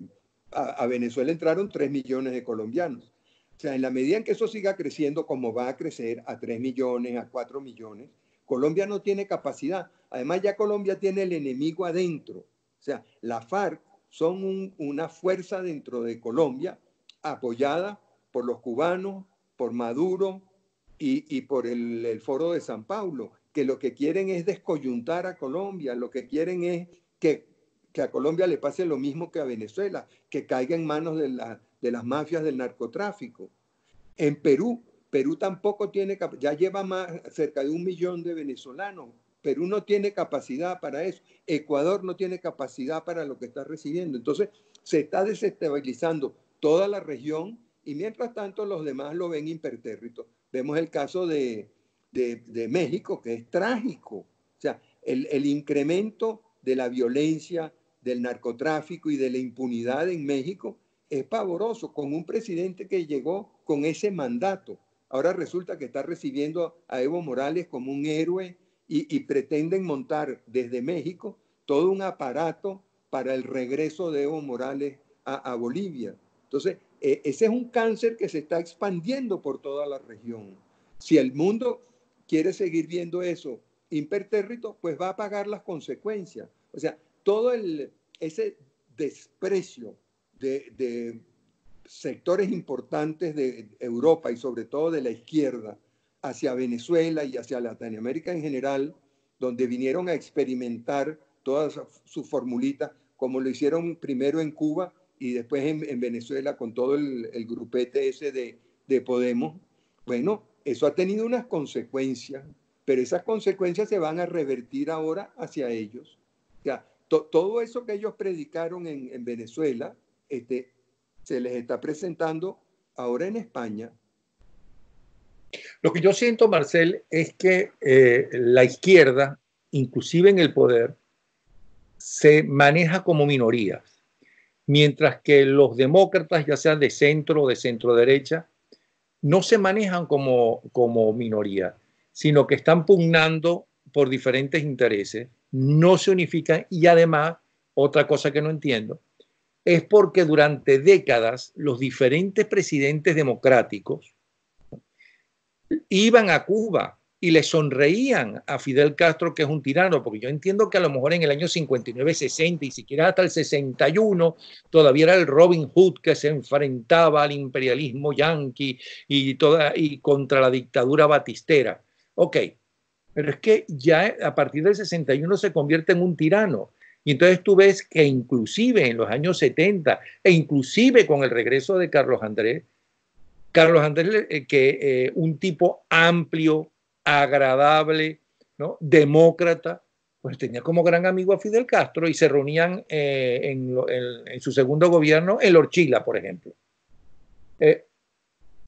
a Venezuela entraron 3 millones de colombianos. O sea, en la medida en que eso siga creciendo, como va a crecer a 3 millones, a 4 millones, Colombia no tiene capacidad. Además, ya Colombia tiene el enemigo adentro. O sea, la FARC son una fuerza dentro de Colombia apoyada por los cubanos, por Maduro y por el Foro de San Paulo, que lo que quieren es descoyuntar a Colombia, lo que quieren es que a Colombia le pase lo mismo que a Venezuela, que caiga en manos de las mafias del narcotráfico. En Perú tampoco tiene, ya lleva cerca de 1 millón de venezolanos. Perú no tiene capacidad para eso. Ecuador no tiene capacidad para lo que está recibiendo. Entonces, se está desestabilizando toda la región y mientras tanto los demás lo ven impertérrito. Vemos el caso de México, que es trágico. O sea, el incremento de la violencia, del narcotráfico y de la impunidad en México es pavoroso, con un presidente que llegó con ese mandato. Ahora resulta que está recibiendo a Evo Morales como un héroe y pretenden montar desde México todo un aparato para el regreso de Evo Morales a Bolivia. Entonces, ese es un cáncer que se está expandiendo por toda la región. Si el mundo quiere seguir viendo eso impertérrito, pues va a pagar las consecuencias. O sea, todo ese desprecio de sectores importantes de Europa y sobre todo de la izquierda hacia Venezuela y hacia Latinoamérica en general, donde vinieron a experimentar todas sus formulitas, como lo hicieron primero en Cuba y después en Venezuela con todo el grupete ese de Podemos. Bueno, eso ha tenido unas consecuencias, pero esas consecuencias se van a revertir ahora hacia ellos. O sea, todo eso que ellos predicaron en Venezuela, se les está presentando ahora en España. Lo que yo siento, Marcel, es que la izquierda, inclusive en el poder, se maneja como minorías, mientras que los demócratas, ya sean de centro o de centro derecha, no se manejan como minoría, sino que están pugnando por diferentes intereses, no se unifican y además, otra cosa que no entiendo, es porque durante décadas los diferentes presidentes democráticos iban a Cuba y le sonreían a Fidel Castro, que es un tirano, porque yo entiendo que a lo mejor en el año 59, 60 y siquiera hasta el 61 todavía era el Robin Hood que se enfrentaba al imperialismo yanqui y contra la dictadura batistera. Ok, pero es que ya a partir del 61 se convierte en un tirano. Y entonces tú ves que inclusive en los años 70 e inclusive con el regreso de Carlos Andrés, un tipo amplio, agradable, ¿no? Demócrata, pues tenía como gran amigo a Fidel Castro y se reunían en su segundo gobierno en Lorchila, por ejemplo. Eh,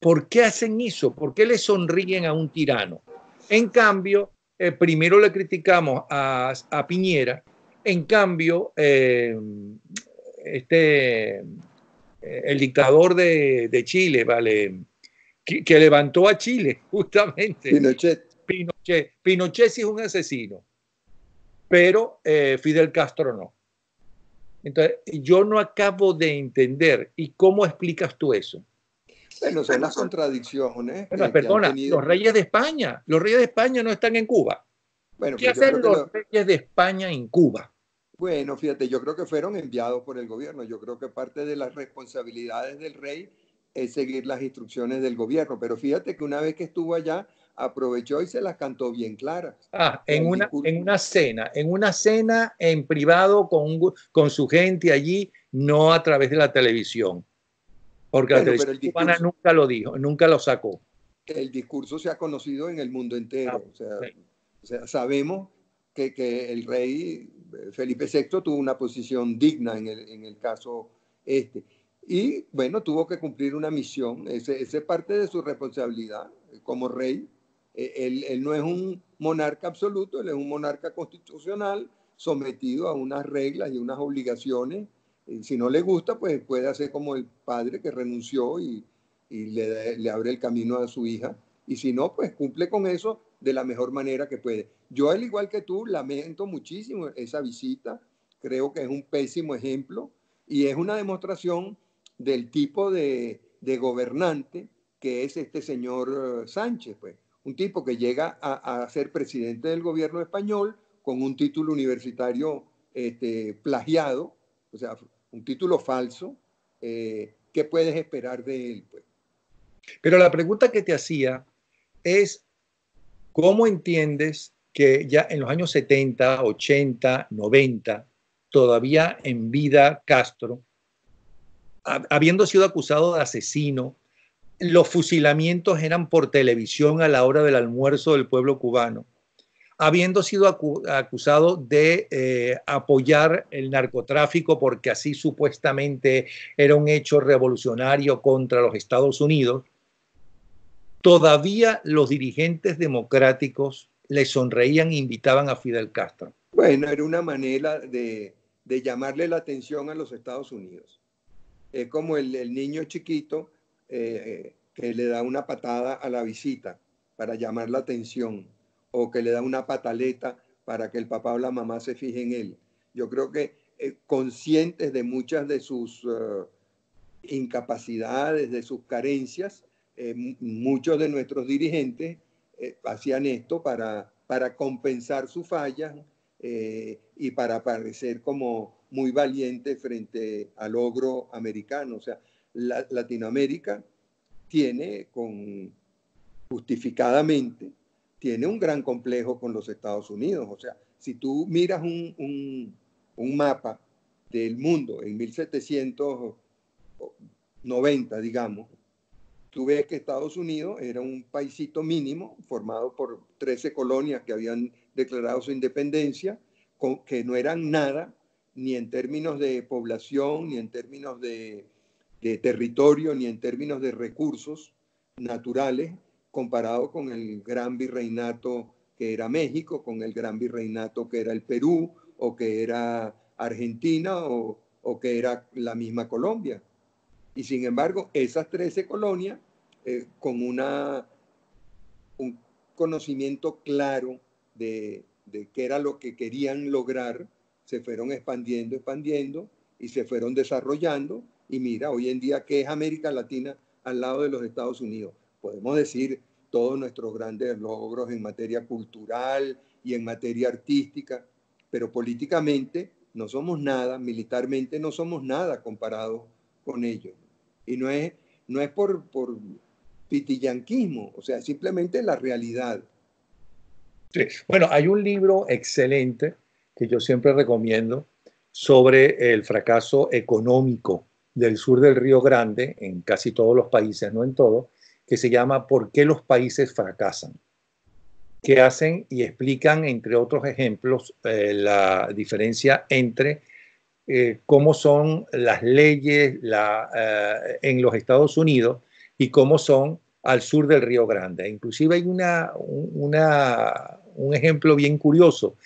¿Por qué hacen eso? ¿Por qué le sonríen a un tirano? En cambio, primero le criticamos a Piñera, en cambio, el dictador de Chile, ¿vale? Que levantó a Chile, justamente. Pinochet. Pinochet sí es un asesino, pero Fidel Castro no. Entonces, yo no acabo de entender. ¿Y cómo explicas tú eso? Bueno, son las contradicciones Bueno, que han perdona, tenido. los reyes de España no están en Cuba. Bueno, ¿Qué pero yo creo hacen que los reyes de España en Cuba? bueno, fíjate, yo creo que fueron enviados por el gobierno. Yo creo que parte de las responsabilidades del rey es seguir las instrucciones del gobierno. Pero fíjate que una vez que estuvo allá, aprovechó y se las cantó bien claras. Ah, O sea, en una cena en privado con su gente allí, no a través de la televisión, porque la bueno, pero televisión cubana nunca lo dijo, nunca lo sacó. el discurso se ha conocido en el mundo Ah, entero. sí. O sea sabemos que el rey Felipe VI tuvo una posición digna en el caso este. Y bueno, tuvo que cumplir una misión. Ese es parte de su responsabilidad como rey. Él no es un monarca absoluto, él es un monarca constitucional sometido a unas reglas y unas obligaciones. Y si no le gusta, pues puede hacer como el padre que renunció y le abre el camino a su hija. Y si no, pues cumple con eso de la mejor manera que puede. Yo, al igual que tú, lamento muchísimo esa visita. Creo que es un pésimo ejemplo y es una demostración del tipo de gobernante que es este señor Sánchez, pues. Un tipo que llega a ser presidente del gobierno español con un título universitario plagiado, o sea, un título falso. ¿Qué puedes esperar de él, pues? Pero la pregunta que te hacía es, ¿cómo entiendes que ya en los años 70, 80, 90, todavía en vida Castro, habiendo sido acusado de asesino, los fusilamientos eran por televisión a la hora del almuerzo del pueblo cubano, habiendo sido acusado de apoyar el narcotráfico porque así supuestamente era un hecho revolucionario contra los Estados Unidos, todavía los dirigentes democráticos le sonreían e invitaban a Fidel Castro. Bueno, era una manera de llamarle la atención a los Estados Unidos. Es como el niño chiquito que le da una patada a la visita para llamar la atención, o que le da una pataleta para que el papá o la mamá se fije en él. Yo creo que conscientes de muchas de sus incapacidades, de sus carencias, muchos de nuestros dirigentes hacían esto para compensar sus fallas y para parecer como muy valiente frente al ogro americano. O sea, Latinoamérica tiene justificadamente, tiene un gran complejo con los Estados Unidos. O sea, si tú miras un mapa del mundo en 1790, digamos, tú ves que Estados Unidos era un paisito mínimo formado por 13 colonias que habían declarado su independencia, que no eran nada, ni en términos de población, ni en términos de territorio, ni en términos de recursos naturales, comparado con el gran virreinato que era México, con el gran virreinato que era el Perú, o que era Argentina o que era la misma Colombia. Y sin embargo, esas 13 colonias, con un conocimiento claro de qué era lo que querían lograr, se fueron expandiendo y se fueron desarrollando. Y mira, hoy en día, ¿qué es América Latina al lado de los Estados Unidos? Podemos decir todos nuestros grandes logros en materia cultural y en materia artística, pero políticamente no somos nada, militarmente no somos nada comparados con ellos. Y no es por pitillanquismo, o sea, simplemente la realidad. Sí. Bueno, hay un libro excelente que yo siempre recomiendo sobre el fracaso económico del sur del Río Grande, en casi todos los países, no en todos, que se llama ¿Por qué los países fracasan? Que hacen y explican, entre otros ejemplos, la diferencia entre cómo son las leyes en los Estados Unidos y cómo son al sur del Río Grande. Inclusive hay un ejemplo bien curioso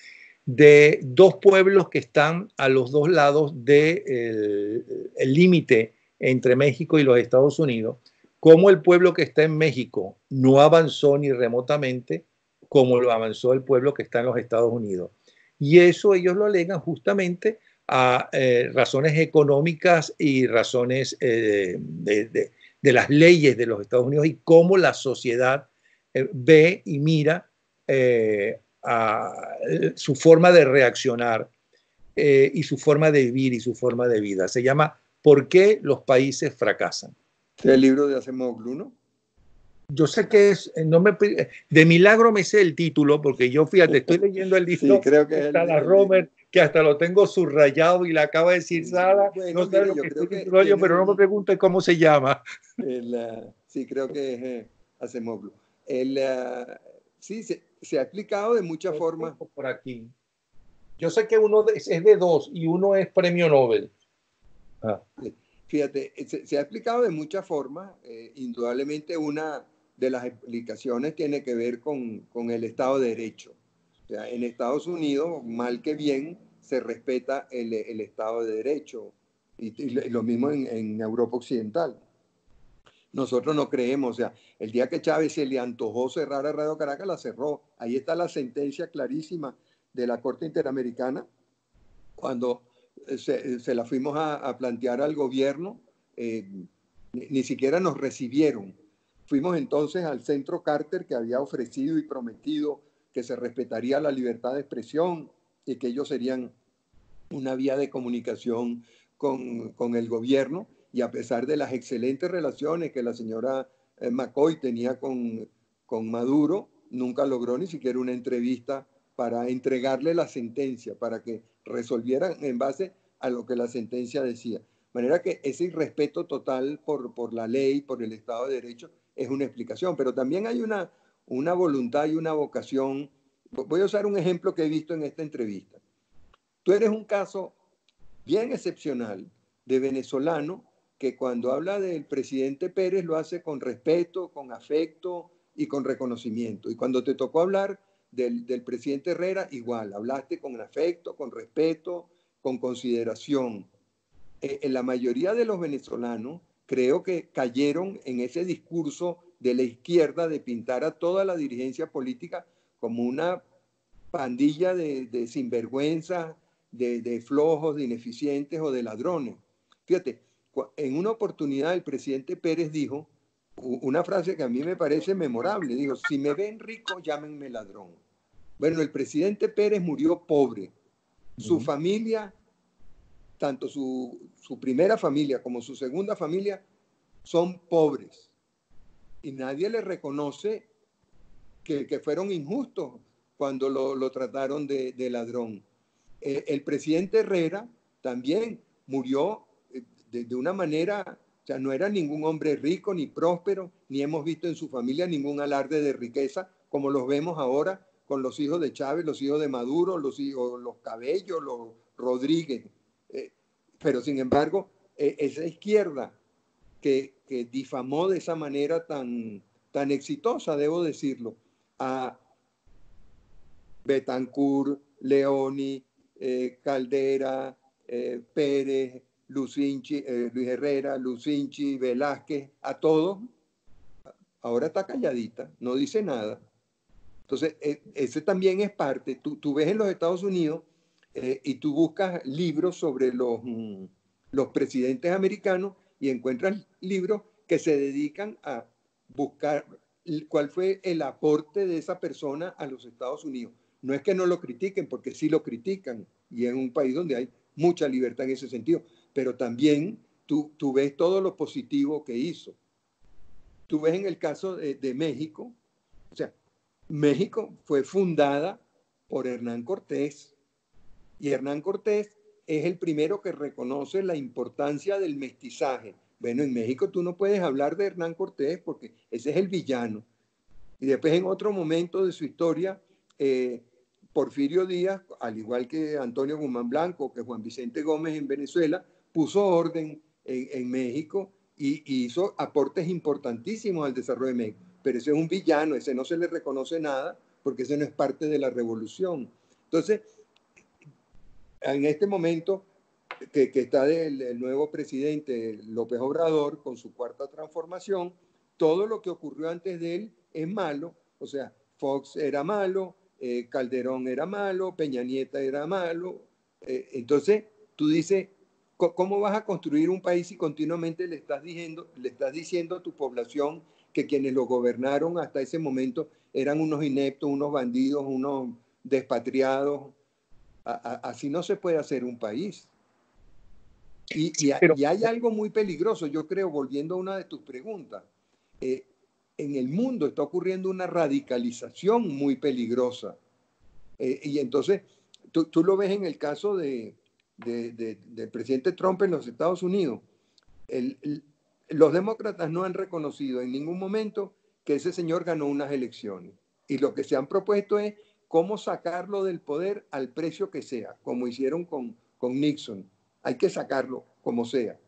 de dos pueblos que están a los dos lados del límite entre México y los Estados Unidos, cómo el pueblo que está en México no avanzó ni remotamente como lo avanzó el pueblo que está en los Estados Unidos. Y eso ellos lo alegan justamente a razones económicas y razones de las leyes de los Estados Unidos y cómo la sociedad ve y mira a su forma de reaccionar y su forma de vivir y su forma de vida. Se llama ¿Por qué los países fracasan? El libro de Acemoglu, ¿no? Yo sé que es, no me, de milagro me sé el título, porque yo, fíjate, estoy leyendo el Sí, libro creo que de es Sala Romer, que hasta lo tengo subrayado y la acaba de decir Sala, bueno, no sabe mire, lo yo que creo estoy que diciendo yo, pero no me pregunte cómo se llama. sí, creo que es Acemoglu. Sí, se ha explicado de muchas Lo formas. tengo por aquí. Yo sé que uno es de dos y uno es premio Nobel. Ah. Fíjate, se ha explicado de muchas formas. Indudablemente una de las explicaciones tiene que ver con el Estado de Derecho. O sea, en Estados Unidos, mal que bien, se respeta el Estado de Derecho. Y lo mismo en Europa Occidental. Nosotros no creemos, o sea, el día que Chávez se le antojó cerrar a Radio Caracas, la cerró. Ahí está la sentencia clarísima de la Corte Interamericana cuando se la fuimos a plantear al gobierno, ni siquiera nos recibieron. Fuimos entonces al Centro Carter, que había ofrecido y prometido que se respetaría la libertad de expresión y que ellos serían una vía de comunicación con el gobierno, y a pesar de las excelentes relaciones que la señora McCoy tenía con Maduro, nunca logró ni siquiera una entrevista para entregarle la sentencia, para que resolvieran en base a lo que la sentencia decía. De manera que ese irrespeto total por la ley, por el Estado de Derecho, es una explicación, pero también hay una voluntad y una vocación. Voy a usar un ejemplo que he visto en esta entrevista. Tú eres un caso bien excepcional de venezolano que cuando habla del presidente Pérez lo hace con respeto, con afecto y con reconocimiento. Y cuando te tocó hablar del presidente Herrera, igual, hablaste con afecto, con respeto, con consideración. En la mayoría de los venezolanos creo que cayeron en ese discurso de la izquierda de pintar a toda la dirigencia política como una pandilla de sinvergüenza, de flojos, de ineficientes o de ladrones. Fíjate, en una oportunidad el presidente Pérez dijo una frase que a mí me parece memorable. Dijo, si me ven rico, llámenme ladrón. Bueno, el presidente Pérez murió pobre. Su familia, tanto su primera familia como su segunda familia, son pobres. Y nadie le reconoce que fueron injustos cuando lo trataron de ladrón. El presidente Herrera también murió de una manera, o sea, no era ningún hombre rico ni próspero, ni hemos visto en su familia ningún alarde de riqueza, como los vemos ahora con los hijos de Chávez, los hijos de Maduro, los Cabello, los Rodríguez. Pero sin embargo, esa izquierda que difamó de esa manera tan exitosa, debo decirlo, a Betancourt, Leoni, Caldera, Pérez, Lucinchi, Luis Herrera, Lucinchi, Velázquez, a todos, ahora está calladita, no dice nada. Entonces, ese también es parte. Tú ves en los Estados Unidos y tú buscas libros sobre los presidentes americanos y encuentras libros que se dedican a buscar cuál fue el aporte de esa persona a los Estados Unidos. No es que no lo critiquen, porque sí lo critican, y es un país donde hay mucha libertad en ese sentido, pero también tú ves todo lo positivo que hizo. Tú ves en el caso de México, o sea, México fue fundada por Hernán Cortés, y Hernán Cortés es el primero que reconoce la importancia del mestizaje. Bueno, en México tú no puedes hablar de Hernán Cortés porque ese es el villano. Y después en otro momento de su historia, Porfirio Díaz, al igual que Antonio Guzmán Blanco, que Juan Vicente Gómez en Venezuela, puso orden en México y hizo aportes importantísimos al desarrollo de México. Pero ese es un villano, ese no se le reconoce nada porque ese no es parte de la revolución. Entonces, en este momento que está el nuevo presidente López Obrador con su cuarta transformación, todo lo que ocurrió antes de él es malo. O sea, Fox era malo, Calderón era malo, Peña Nieto era malo. Entonces, tú dices, ¿cómo vas a construir un país si continuamente le estás diciendo a tu población que quienes lo gobernaron hasta ese momento eran unos ineptos, unos bandidos, unos despatriados? Así no se puede hacer un país. Y hay algo muy peligroso, yo creo, volviendo a una de tus preguntas. En el mundo está ocurriendo una radicalización muy peligrosa. Y entonces, tú lo ves en el caso del presidente Trump en los Estados Unidos. Los demócratas no han reconocido en ningún momento que ese señor ganó unas elecciones. Y lo que se han propuesto es cómo sacarlo del poder al precio que sea, como hicieron con Nixon. Hay que sacarlo como sea.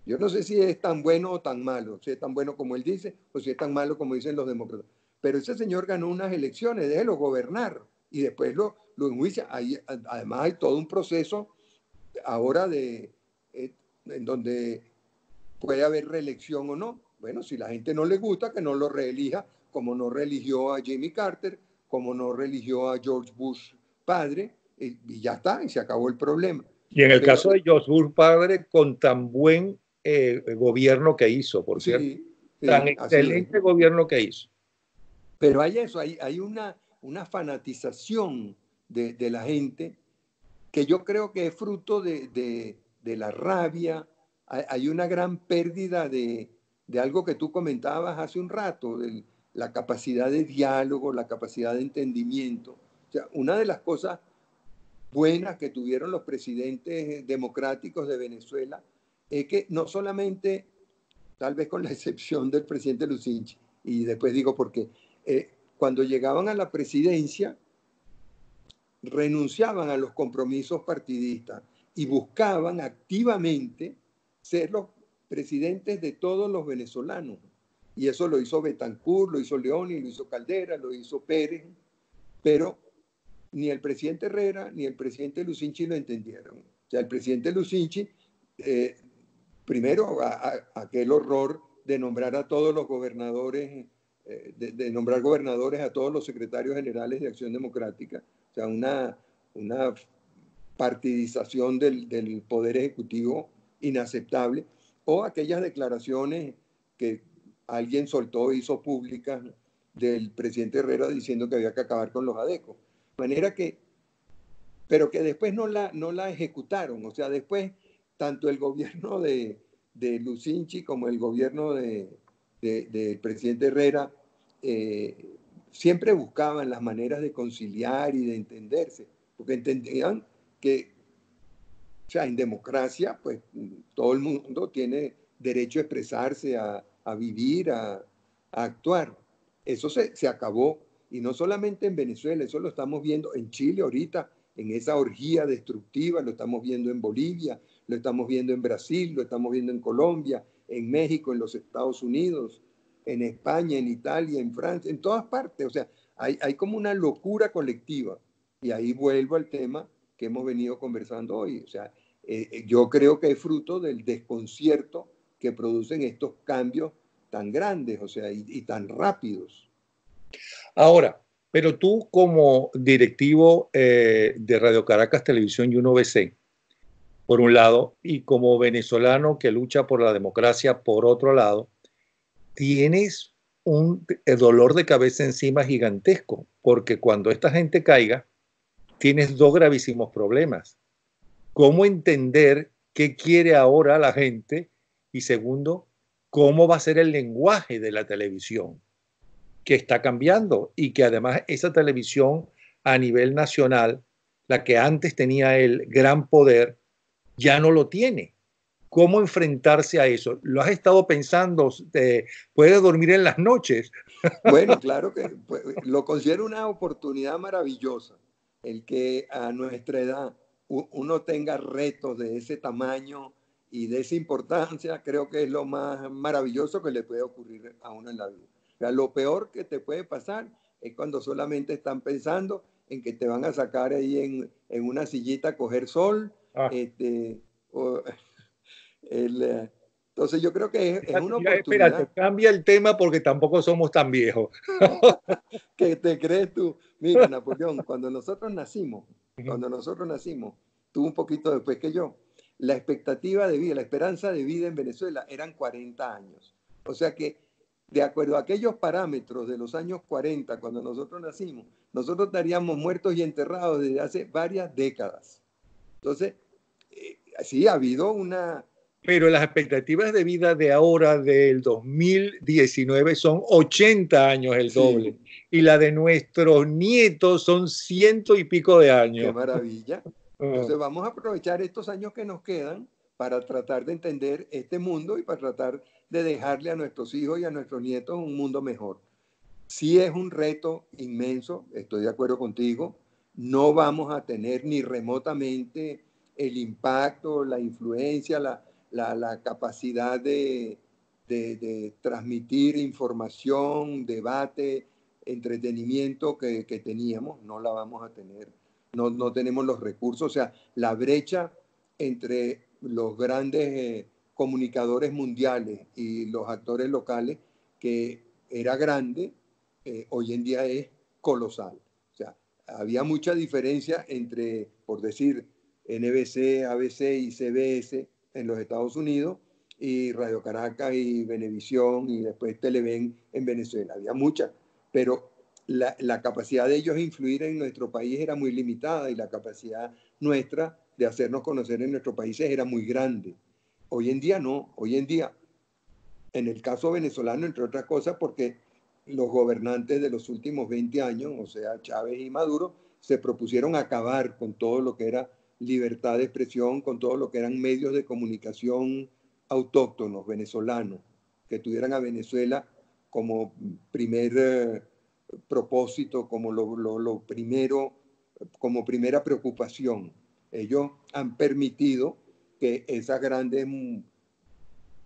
Yo no sé si es tan bueno o tan malo, si es tan bueno como él dice o si es tan malo como dicen los demócratas. Pero ese señor ganó unas elecciones, déjelo gobernar y después lo enjuicia. Además hay todo un proceso ahora en donde puede haber reelección o no. Bueno, si la gente no le gusta, que no lo reelija, como no reeligió a Jimmy Carter, como no reeligió a George Bush padre, y ya está, y se acabó el problema. Y en el caso de George Bush padre, con tan buen gobierno que hizo, por cierto, tan excelente gobierno que hizo. Pero hay eso, hay una fanatización de la gente que yo creo que es fruto de la rabia. Hay una gran pérdida de algo que tú comentabas hace un rato, de la capacidad de diálogo, la capacidad de entendimiento. O sea, una de las cosas buenas que tuvieron los presidentes democráticos de Venezuela es que no solamente, tal vez con la excepción del presidente Lucinchi, y después digo por qué, cuando llegaban a la presidencia, renunciaban a los compromisos partidistas y buscaban activamente ser los presidentes de todos los venezolanos. Y eso lo hizo Betancourt, lo hizo Leoni, lo hizo Caldera, lo hizo Pérez, pero ni el presidente Herrera ni el presidente Lucinchi lo entendieron. O sea, el presidente Lucinchi, primero, aquel horror de nombrar a todos los gobernadores, de nombrar gobernadores a todos los secretarios generales de Acción Democrática, o sea, una partidización del Poder Ejecutivo inaceptable, o aquellas declaraciones que alguien soltó, hizo públicas del presidente Herrera diciendo que había que acabar con los adecos. De manera que, pero que después no la ejecutaron, o sea, después tanto el gobierno de Lucinchi como el gobierno del presidente Herrera siempre buscaban las maneras de conciliar y de entenderse, porque entendían que, o sea, en democracia, pues todo el mundo tiene derecho a expresarse, a vivir, a actuar. Eso se acabó, y no solamente en Venezuela, eso lo estamos viendo en Chile ahorita, en esa orgía destructiva, lo estamos viendo en Bolivia, lo estamos viendo en Brasil, lo estamos viendo en Colombia, en México, en los Estados Unidos, en España, en Italia, en Francia, en todas partes. O sea, hay como una locura colectiva. Y ahí vuelvo al tema que hemos venido conversando hoy. O sea, yo creo que es fruto del desconcierto que producen estos cambios tan grandes, o sea, y tan rápidos. Ahora, pero tú como directivo de Radio Caracas Televisión y 1BC, por un lado, y como venezolano que lucha por la democracia, por otro lado, tienes un dolor de cabeza encima gigantesco, porque cuando esta gente caiga, tienes dos gravísimos problemas. ¿Cómo entender qué quiere ahora la gente? Y segundo, ¿cómo va a ser el lenguaje de la televisión? Que está cambiando y que además esa televisión a nivel nacional, la que antes tenía el gran poder, ya no lo tiene. ¿Cómo enfrentarse a eso? ¿Lo has estado pensando? ¿Puedes dormir en las noches? Bueno, claro que pues, lo considero una oportunidad maravillosa, el que a nuestra edad uno tenga retos de ese tamaño y de esa importancia, creo que es lo más maravilloso que le puede ocurrir a uno en la vida. O sea, lo peor que te puede pasar es cuando solamente están pensando en que te van a sacar ahí en una sillita a coger sol, Ah, este, o el, entonces yo creo que es una espérate, oportunidad. cambia el tema porque tampoco somos tan viejos. ¿Qué te crees tú? Mira, Napoleón, cuando nosotros nacimos, tú un poquito después que yo, la expectativa de vida, la esperanza de vida en Venezuela eran 40 años. O sea que, de acuerdo a aquellos parámetros de los años 40, cuando nosotros nacimos, nosotros estaríamos muertos y enterrados desde hace varias décadas. Entonces, sí, ha habido una, Pero las expectativas de vida de ahora, del 2019, son 80 años el doble. sí, Y la de nuestros nietos son ciento y pico de qué años. maravilla. Uh, Entonces vamos a aprovechar estos años que nos quedan para tratar de entender este mundo y para tratar de dejarle a nuestros hijos y a nuestros nietos un mundo mejor. Sí es un reto inmenso, estoy de acuerdo contigo. No vamos a tener ni remotamente el impacto, la influencia, la capacidad de transmitir información, debate, entretenimiento que teníamos. No la vamos a tener. No tenemos los recursos. O sea, la brecha entre los grandes comunicadores mundiales y los actores locales, que era grande, hoy en día es colosal. O sea, había mucha diferencia entre, por decir, NBC, ABC y CBS en los Estados Unidos y Radio Caracas y Venevisión y después Televen en Venezuela. Había mucha, pero la capacidad de ellos de influir en nuestro país era muy limitada y la capacidad nuestra de hacernos conocer en nuestros países era muy grande. Hoy en día no, hoy en día, en el caso venezolano, entre otras cosas, porque los gobernantes de los últimos 20 años, o sea, Chávez y Maduro, se propusieron acabar con todo lo que era libertad de expresión, con todo lo que eran medios de comunicación autóctonos venezolanos, que tuvieran a Venezuela como primer propósito, como lo primero, como primera preocupación. Ellos han permitido que esas grandes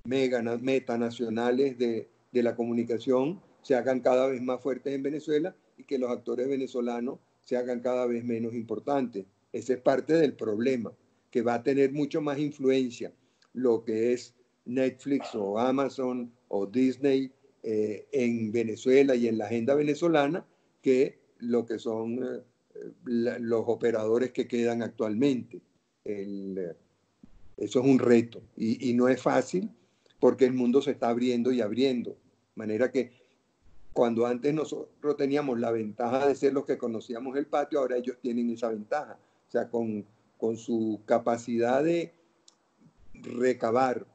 metanacionales de la comunicación se hagan cada vez más fuertes en Venezuela y que los actores venezolanos se hagan cada vez menos importantes. Ese es parte del problema, que va a tener mucho más influencia lo que es Netflix o Amazon o Disney en Venezuela y en la agenda venezolana que lo que son los operadores que quedan actualmente. Eso es un reto y no es fácil porque el mundo se está abriendo y abriendo. De manera que cuando antes nosotros teníamos la ventaja de ser los que conocíamos el patio, ahora ellos tienen esa ventaja. O sea, con su capacidad de recabar,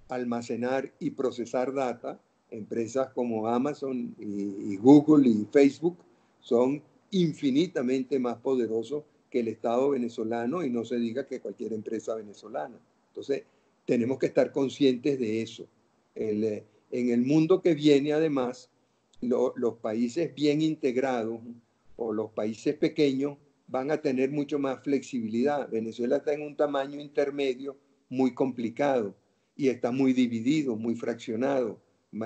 almacenar y procesar data, empresas como Amazon y Google y Facebook son infinitamente más poderosos que el Estado venezolano y no se diga que cualquier empresa venezolana. Entonces, tenemos que estar conscientes de eso. En el mundo que viene, además, los países bien integrados o los países pequeños van a tener mucho más flexibilidad. Venezuela está en un tamaño intermedio muy complicado y está muy dividido, muy fraccionado.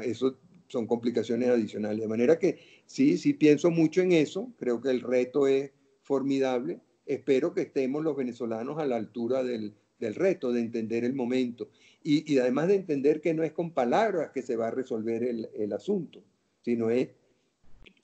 Eso son complicaciones adicionales. De manera que sí pienso mucho en eso. Creo que el reto es formidable. espero que estemos los venezolanos a la altura del reto, de entender el momento. Y además de entender que no es con palabras que se va a resolver el asunto, sino es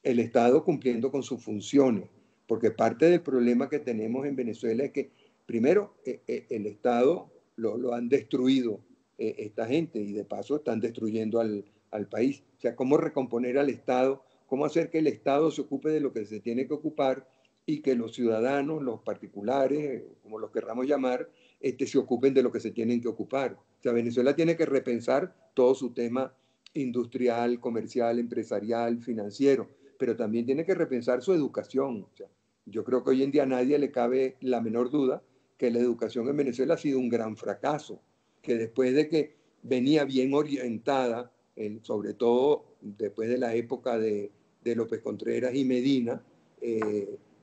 el Estado cumpliendo con sus funciones. Porque parte del problema que tenemos en Venezuela es que, primero, el Estado lo han destruido esta gente y de paso están destruyendo al país. O sea, cómo recomponer al Estado, cómo hacer que el Estado se ocupe de lo que se tiene que ocupar y que los ciudadanos, los particulares, como los querramos llamar, se ocupen de lo que se tienen que ocupar. O sea, Venezuela tiene que repensar todo su tema industrial, comercial, empresarial, financiero, pero también tiene que repensar su educación. O sea, yo creo que hoy en día a nadie le cabe la menor duda que la educación en Venezuela ha sido un gran fracaso, que después de que venía bien orientada, sobre todo después de la época de López Contreras y Medina,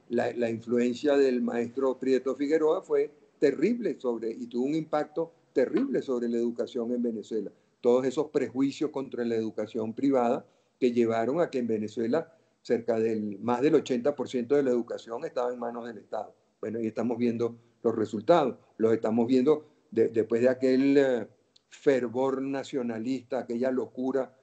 la influencia del maestro Prieto Figueroa fue terrible y tuvo un impacto terrible sobre la educación en Venezuela. Todos esos prejuicios contra la educación privada que llevaron a que en Venezuela más del 80% de la educación estaba en manos del Estado. Bueno, y estamos viendo los resultados. Los estamos viendo después de aquel fervor nacionalista, aquella locura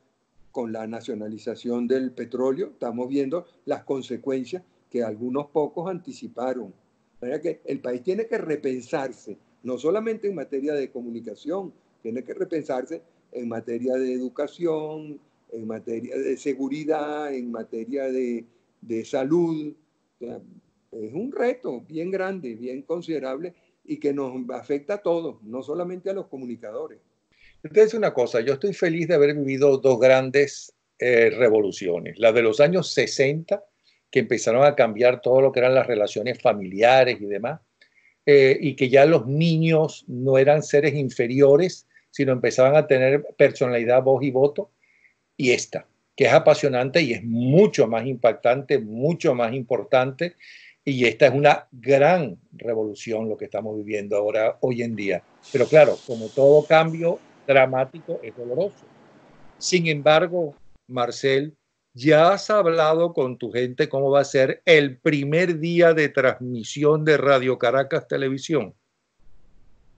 con la nacionalización del petróleo, estamos viendo las consecuencias que algunos pocos anticiparon. O sea que el país tiene que repensarse, no solamente en materia de comunicación, tiene que repensarse en materia de educación, en materia de seguridad, en materia de salud. O sea, es un reto bien grande, bien considerable y que nos afecta a todos, no solamente a los comunicadores. Entonces, una cosa, yo estoy feliz de haber vivido dos grandes revoluciones. La de los años 60, que empezaron a cambiar todo lo que eran las relaciones familiares y demás, y que ya los niños no eran seres inferiores, sino empezaban a tener personalidad, voz y voto. Y esta, que es apasionante y es mucho más impactante, mucho más importante. Y esta es una gran revolución lo que estamos viviendo ahora, hoy en día. Pero claro, como todo cambio dramático es doloroso. Sin embargo, Marcel, ¿ya has hablado con tu gente cómo va a ser el primer día de transmisión de Radio Caracas Televisión?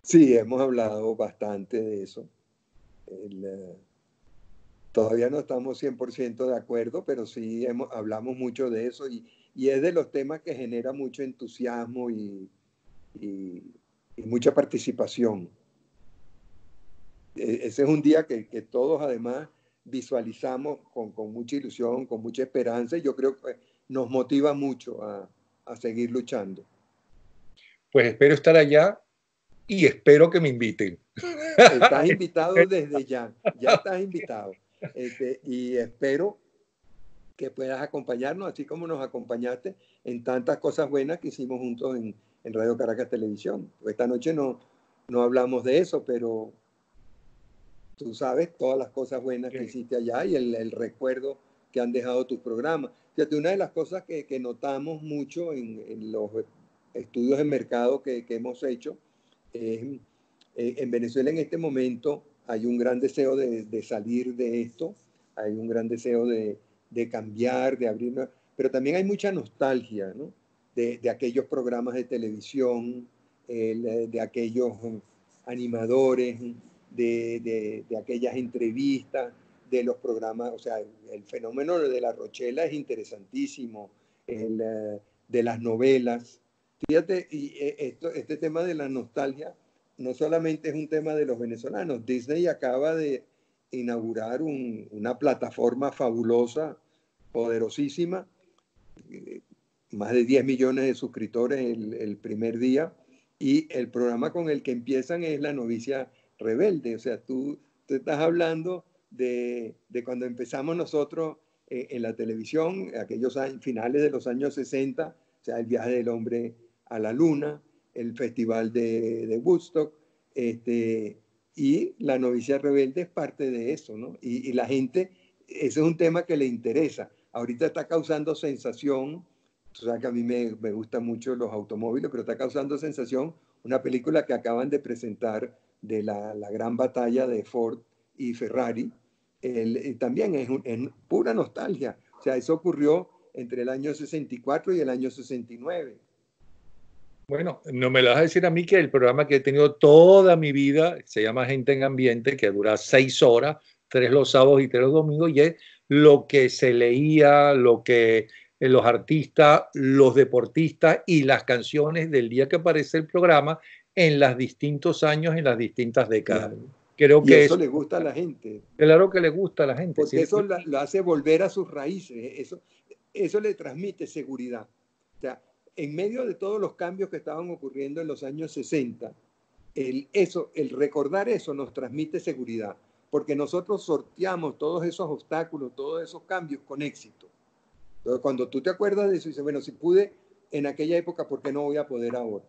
Sí, hemos hablado bastante de eso. Todavía no estamos 100% de acuerdo, pero sí hablamos mucho de eso y es de los temas que genera mucho entusiasmo y mucha participación. Ese es un día que todos además visualizamos con mucha ilusión, con mucha esperanza y yo creo que nos motiva mucho a seguir luchando. Pues espero estar allá y espero que me inviten. Estás invitado desde ya estás invitado. Y espero que puedas acompañarnos, así como nos acompañaste en tantas cosas buenas que hicimos juntos en Radio Caracas Televisión. Esta noche no hablamos de eso, pero tú sabes todas las cosas buenas que hiciste allá y el recuerdo que han dejado tus programas. Fíjate, una de las cosas que notamos mucho en los estudios de mercado que hemos hecho es en Venezuela en este momento hay un gran deseo de salir de esto, hay un gran deseo de cambiar, de abrir, pero también hay mucha nostalgia, ¿no? De aquellos programas de televisión, de aquellos animadores, de aquellas entrevistas, de los programas, o sea, el fenómeno de la Rochela es interesantísimo, de las novelas. Fíjate, y este tema de la nostalgia no solamente es un tema de los venezolanos. Disney acaba de inaugurar una plataforma fabulosa, poderosísima, más de 10 millones de suscriptores el primer día, y el programa con el que empiezan es La novicia rebelde. O sea, tú estás hablando de cuando empezamos nosotros en la televisión, aquellos años, finales de los años 60, o sea, el viaje del hombre a la luna, el festival de Woodstock, y La novicia rebelde es parte de eso, ¿no? Y la gente, ese es un tema que le interesa. Ahorita está causando sensación, tú sabes que a mí me gustan mucho los automóviles, pero está causando sensación una película que acaban de presentar de la gran batalla de Ford y Ferrari. También es pura nostalgia. O sea, eso ocurrió entre el año 64 y el año 69. Bueno, no me lo vas a decir a mí que el programa que he tenido toda mi vida se llama Gente en Ambiente, que dura 6 horas, 3 los sábados y 3 los domingos, y es lo que se leía, lo que los artistas, los deportistas y las canciones del día que aparece el programa en los distintos años, en las distintas décadas. Claro. Creo Y que eso es, le gusta a la gente, claro que le gusta a la gente, sí porque le eso gusta. lo hace volver a sus raíces, eso le transmite seguridad. O sea, en medio de todos los cambios que estaban ocurriendo en los años 60, el recordar eso nos transmite seguridad, porque nosotros sorteamos todos esos obstáculos, todos esos cambios con éxito. Entonces, cuando tú te acuerdas de eso, dices, bueno, si pude en aquella época, ¿por qué no voy a poder ahora?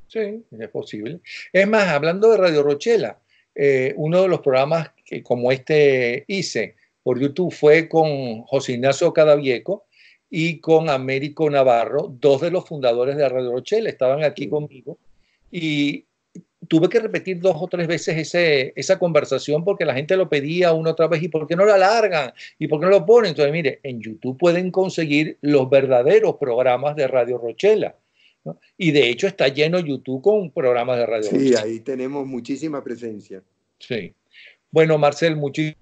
Sí, es posible. Es más, hablando de Radio Rochela, uno de los programas que como este hice por YouTube fue con José Ignacio Cadavieco y con Américo Navarro, dos de los fundadores de Radio Rochela, estaban aquí Sí. conmigo y tuve que repetir 2 o 3 veces esa conversación porque la gente lo pedía una otra vez y ¿por qué no lo alargan? ¿Y por qué no lo ponen? Entonces, mire, en YouTube pueden conseguir los verdaderos programas de Radio Rochela, ¿no? Y de hecho está lleno YouTube con programas de Radio Sí, Rochela. ahí tenemos muchísima presencia. Sí. Bueno, Marcel, muchísimas